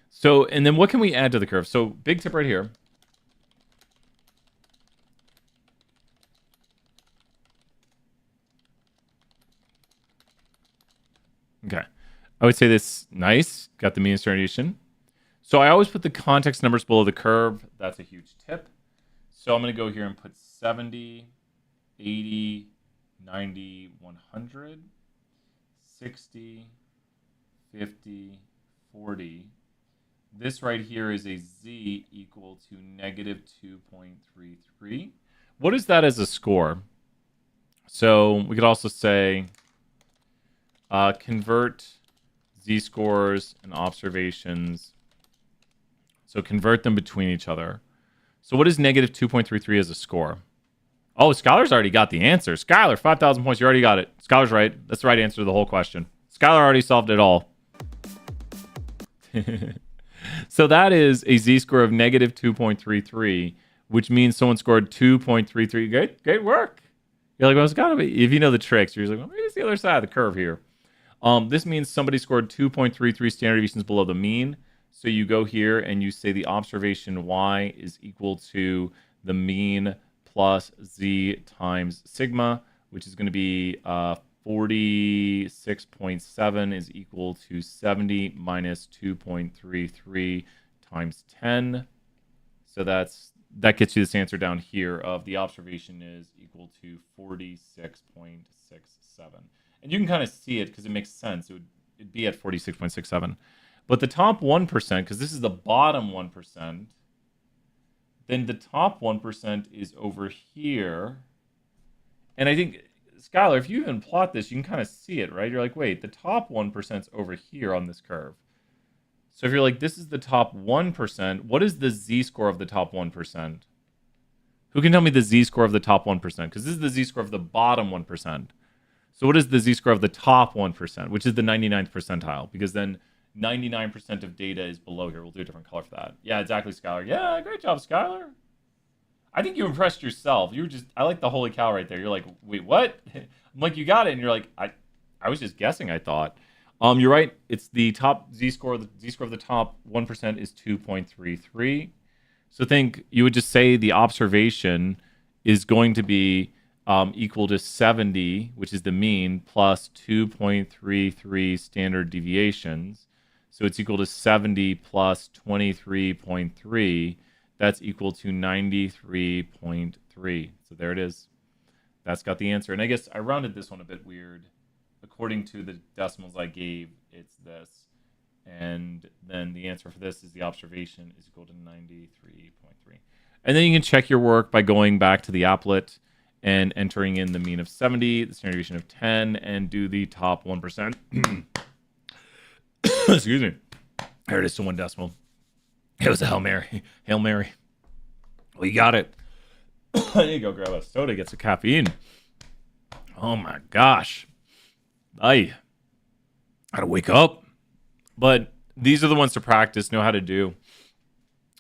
So, and then what can we add to the curve? So big tip right here. Okay. I would say this, nice. Got the mean standard deviation. So I always put the context numbers below the curve. That's a huge tip. So I'm going to go here and put 70, 80, 90, 100, 60, 50, 40. This right here is a z equal to negative 2.33. What is that as a score? So we could also say convert z-scores and observations. So convert them between each other. So what is negative 2.33 as a score? Oh, Skylar's already got the answer. Skylar, 5,000 points. You already got it. Skylar's right. That's the right answer to the whole question. Skylar already solved it all. So that is a z-score of negative 2.33, which means someone scored 2.33. Great work. You're like, well, it's got to be. If you know the tricks, you're just like, well, maybe it's the other side of the curve here. This means somebody scored 2.33 standard deviations below the mean. So you go here and you say the observation y is equal to the mean plus z times sigma, which is going to be 46.7 is equal to 70 minus 2.33 times 10. So that gets you this answer down here of the observation is equal to 46.67. And you can kind of see it because it makes sense. It'd be at 46.67. But the top 1%, because this is the bottom 1%, then the top 1% is over here. And I think, Skylar, if you even plot this, you can kind of see it, right? You're like, wait, the top 1% is over here on this curve. So if you're like, this is the top 1%, what is the z-score of the top 1%? Who can tell me the z-score of the top 1%? Because this is the z-score of the bottom 1%. So what is the z-score of the top 1%, which is the 99th percentile? Because then 99% of data is below here. We'll do a different color for that. Yeah, exactly, Skylar. Yeah, great job, Skylar. I think you impressed yourself. You were just, I like the holy cow right there. You're like, wait, what? I'm like, you got it. And you're like, I was just guessing, I thought. You're right. It's the top z-score. The z-score of the top 1% is 2.33. So think you would just say the observation is going to be equal to 70, which is the mean, plus 2.33 standard deviations. So it's equal to 70 plus 23.3. That's equal to 93.3. So there it is. That's got the answer. And I guess I rounded this one a bit weird. According to the decimals I gave, it's this. And then the answer for this is the observation is equal to 93.3. And then you can check your work by going back to the applet and entering in the mean of 70, the standard deviation of 10, and do the top 1%. Excuse me. There it is to one decimal. It was a Hail Mary. Hail Mary. Well, you got it. I need to go grab a soda, get some caffeine. Oh my gosh. I gotta wake up. But these are the ones to practice, know how to do.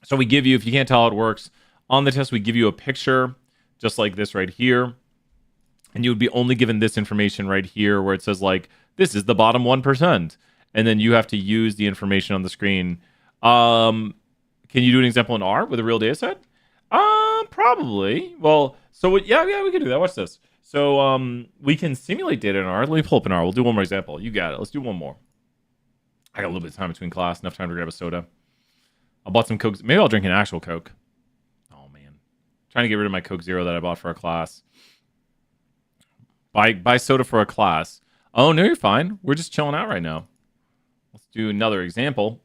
So we give you, if you can't tell how it works, on the test we give you a picture, just like this right here. And you would be only given this information right here where it says like, this is the bottom 1%. And then you have to use the information on the screen. Can you do an example in R with a real data set? Probably. Well, so yeah, we can do that. Watch this. So we can simulate data in R. Let me pull up an R. We'll do one more example. You got it. Let's do one more. I got a little bit of time between class. Enough time to grab a soda. I bought some Coke. Maybe I'll drink an actual Coke. Oh, man. Trying to get rid of my Coke Zero that I bought for a class. Buy soda for a class. Oh, no, you're fine. We're just chilling out right now. Let's do another example.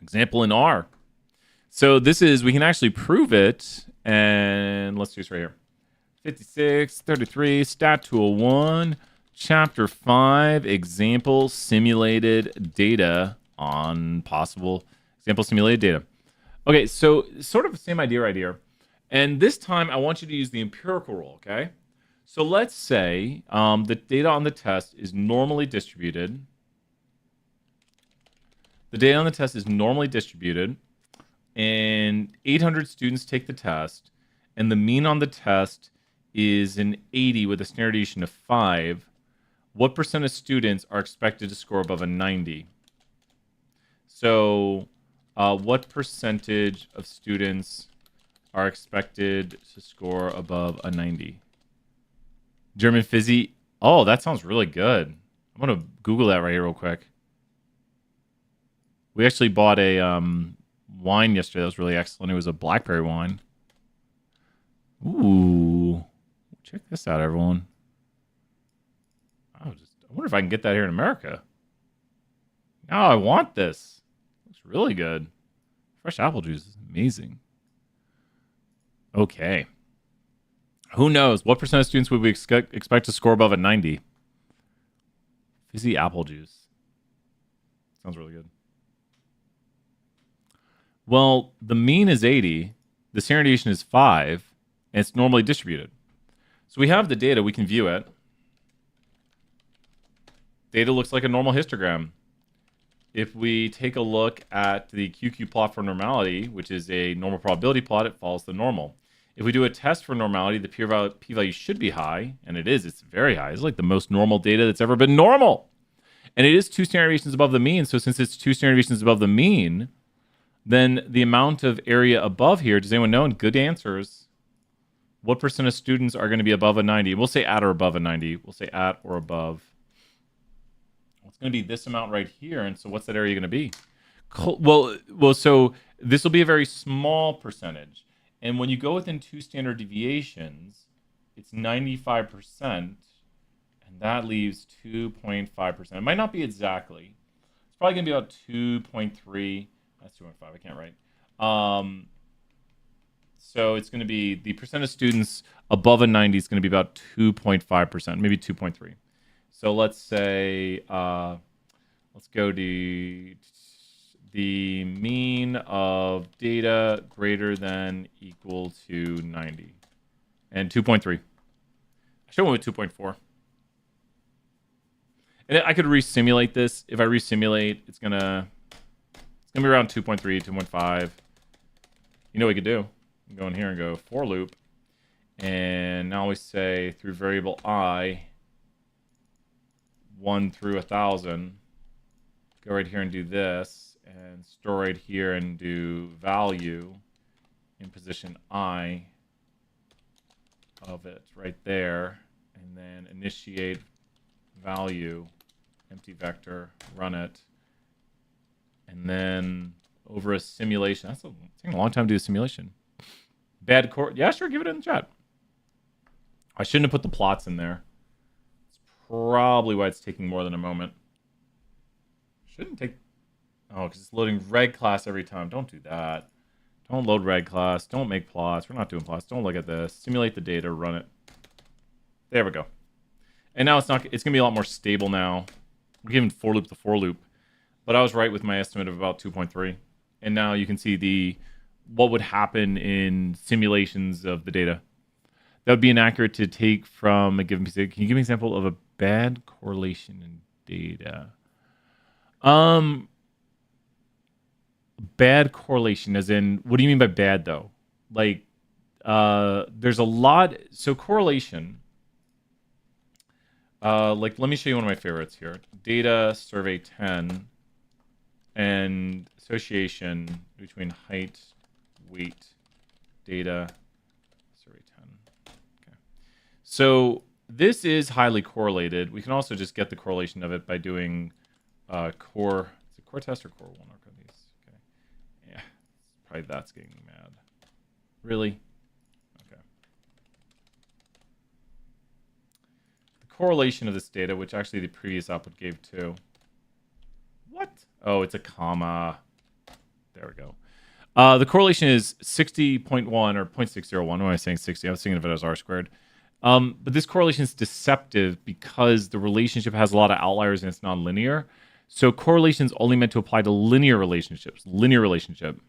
Example in R. So this is, we can actually prove it. And let's do this right here. 56, 33, Stat Tool 1, Chapter 5, Example Simulated Data on Possible Example Simulated Data. Okay, so sort of the same idea right here. And this time, I want you to use the empirical rule, okay? So let's say the data on the test is normally distributed. The data on the test is normally distributed, and 800 students take the test, and the mean on the test is an 80 with a standard deviation of 5. What percent of students are expected to score above a 90? So what percentage of students are expected to score above a 90? German Fizzy. Oh, that sounds really good. I'm going to Google that right here real quick. We actually bought a wine yesterday that was really excellent. It was a blackberry wine. Ooh. Check this out, everyone. I wonder if I can get that here in America. Now I want this. Looks really good. Fresh apple juice is amazing. Okay. Who knows? What percent of students would we expect to score above a 90? Fizzy apple juice. Sounds really good. Well, the mean is 80. The standard deviation is 5. And it's normally distributed. So we have the data. We can view it. Data looks like a normal histogram. If we take a look at the QQ plot for normality, which is a normal probability plot, it follows the normal. If we do a test for normality, the p-value should be high, and it is. It's very high. It's like the most normal data that's ever been normal. And it is 2 standard deviations above the mean, so since it's 2 standard deviations above the mean, then the amount of area above here, does anyone know? And good answers. What percent of students are going to be above a 90? We'll say at or above a 90. We'll say at or above. It's going to be this amount right here. And so what's that area going to be? Well, so this will be a very small percentage. And when you go within 2 standard deviations, it's 95%. And that leaves 2.5%. It might not be exactly. It's probably going to be about 2.3. That's 2.5. I can't write. So it's going to be the percent of students above a 90 is going to be about 2.5%, maybe 2.3. So let's say, let's go to the mean of data greater than equal to 90. And 2.3. I should have went with 2.4. And I could resimulate this. If I resimulate, it's gonna be around 2.3, 2.5. You know what we could do? We can go in here and go for loop. And now we say through variable I, 1 through 1,000. Go right here and do this. And store right here and do value in position I of it right there. And then initiate value, empty vector, run it. And then over a simulation. That's taking a long time to do a simulation. Bad core. Yeah, sure, give it in the chat. I shouldn't have put the plots in there. It's probably why it's taking more than a moment. Shouldn't take... Oh, because it's loading reg class every time. Don't do that. Don't load reg class. Don't make plots. We're not doing plots. Don't look at this. Simulate the data. Run it. There we go. And now it's going to be a lot more stable now. We're giving for loop the for loop. But I was right with my estimate of about 2.3. And now you can see what would happen in simulations of the data. That would be inaccurate to take from a given piece of data. Can you give me an example of a bad correlation in data? Bad correlation, as in, what do you mean by bad, though? Like, there's a lot... So correlation... like, let me show you one of my favorites here. Data survey 10 and association between height, weight, data, survey 10. Okay. So this is highly correlated. We can also just get the correlation of it by doing core. Is it core test or core one? Okay. Yeah. Probably that's getting mad. Really? correlation of this data, which actually the previous output gave too. What? Oh, it's a comma. There we go. The correlation is 60.1 or 0.601. What am I saying 60? I was thinking of it as r squared. But this correlation is deceptive because the relationship has a lot of outliers and it's nonlinear. So correlation is only meant to apply to linear relationships. Linear relationship.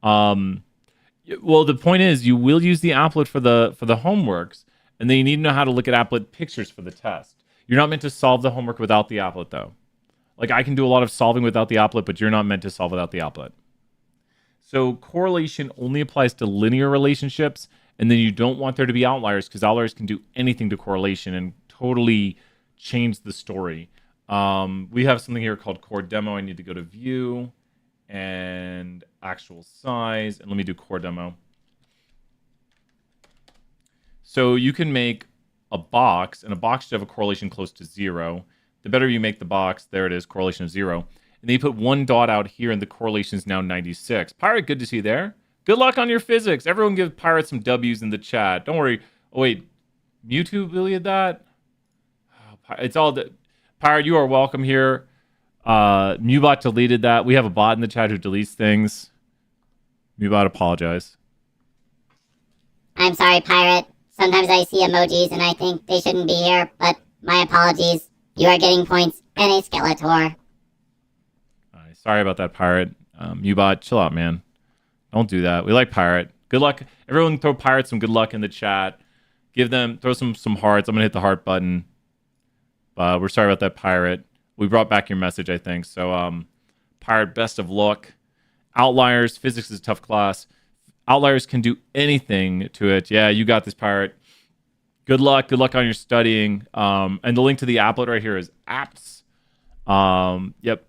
Well, the point is you will use the applet for the homeworks, and then you need to know how to look at applet pictures for the test. You're not meant to solve the homework without the applet, though. Like, I can do a lot of solving without the applet, but you're not meant to solve without the applet. So correlation only applies to linear relationships, and then you don't want there to be outliers because outliers can do anything to correlation and totally change the story. We have something here called core demo. I need to go to view and actual size, and let me do core demo. So you can make a box, and a box should have a correlation close to 0. The better you make the box, there it is, correlation of 0. And then you put one dot out here, and the correlation is now 96. Pirate, good to see you there. Good luck on your physics. Everyone give Pirate some W's in the chat. Don't worry. Oh, wait. Mewtwo deleted that? It's all... Pirate, you are welcome here. Mewbot deleted that. We have a bot in the chat who deletes things. Mewbot, apologize. I'm sorry, Pirate. Sometimes I see emojis and I think they shouldn't be here, but my apologies. You are getting points and a Skeletor. Sorry about that, Pirate. Mewbot, chill out, man. Don't do that. We like Pirate. Good luck. Everyone throw Pirate some good luck in the chat. Throw some hearts. I'm going to hit the heart button. We're sorry about that, Pirate. We brought back your message, I think. So, Pirate, best of luck. Outliers. Physics is a tough class. Outliers can do anything to it. Yeah, you got this, Pirate. Good luck. Good luck on your studying. And the link to the applet right here is apps. Yep.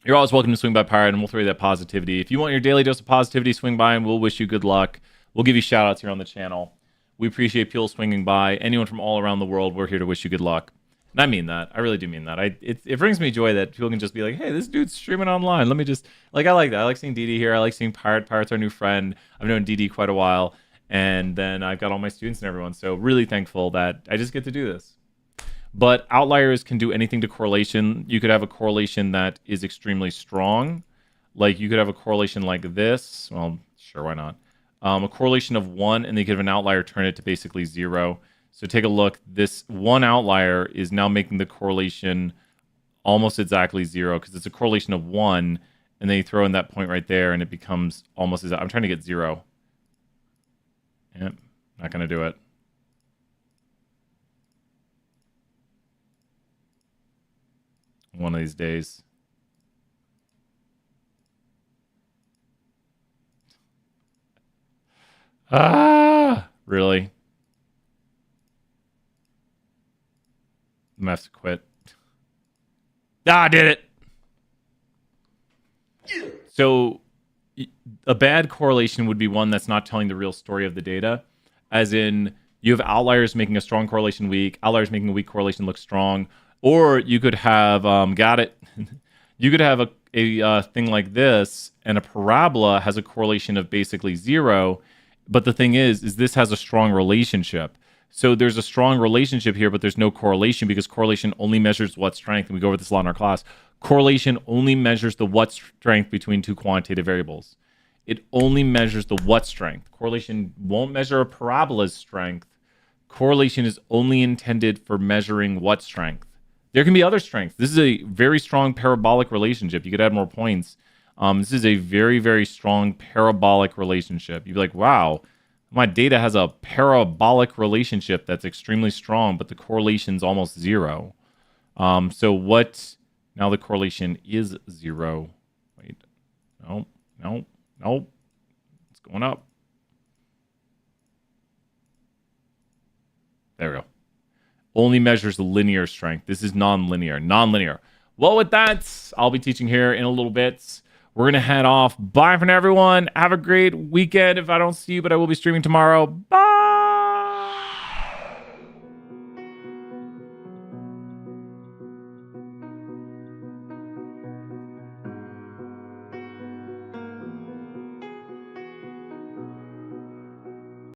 You're always welcome to swing by, Pirate, and we'll throw you that positivity. If you want your daily dose of positivity, swing by, and we'll wish you good luck. We'll give you shout-outs here on the channel. We appreciate people swinging by. Anyone from all around the world, we're here to wish you good luck. And I mean that. I really do mean that. It brings me joy that people can just be like, hey, this dude's streaming online. Let me just... Like, I like that. I like seeing DD here. I like seeing Pirate. Pirate's our new friend. I've known DD quite a while. And then I've got all my students and everyone. So really thankful that I just get to do this. But outliers can do anything to correlation. You could have a correlation that is extremely strong. Like, you could have a correlation like this. Well, sure, why not? A correlation of 1, and they could have an outlier turn it to basically 0. So take a look. This one outlier is now making the correlation almost exactly 0 because it's a correlation of 1, and then you throw in that point right there, and it becomes almost exactly. I'm trying to get 0. Yep, not going to do it. One of these days. Really? I'm gonna have to quit. I did it. So a bad correlation would be one that's not telling the real story of the data. As in, you have outliers making a strong correlation weak, outliers making a weak correlation look strong. Or you could have, got it. You could have a thing like this, and a parabola has a correlation of basically 0. But the thing is this has a strong relationship. So there's a strong relationship here, but there's no correlation because correlation only measures what strength. And we go over this a lot in our class. Correlation only measures the what strength between two quantitative variables. It only measures the what strength. Correlation won't measure a parabola's strength. Correlation is only intended for measuring what strength. There can be other strengths. This is a very strong parabolic relationship. You could add more points. This is a very, very strong parabolic relationship. You'd be like, wow, my data has a parabolic relationship that's extremely strong, but the correlation's almost 0. So what? Now the correlation is 0. Wait, no. It's going up. There we go. Only measures the linear strength. This is non-linear. Well, with that, I'll be teaching here in a little bit. We're going to head off. Bye for now, everyone. Have a great weekend if I don't see you, but I will be streaming tomorrow. Bye.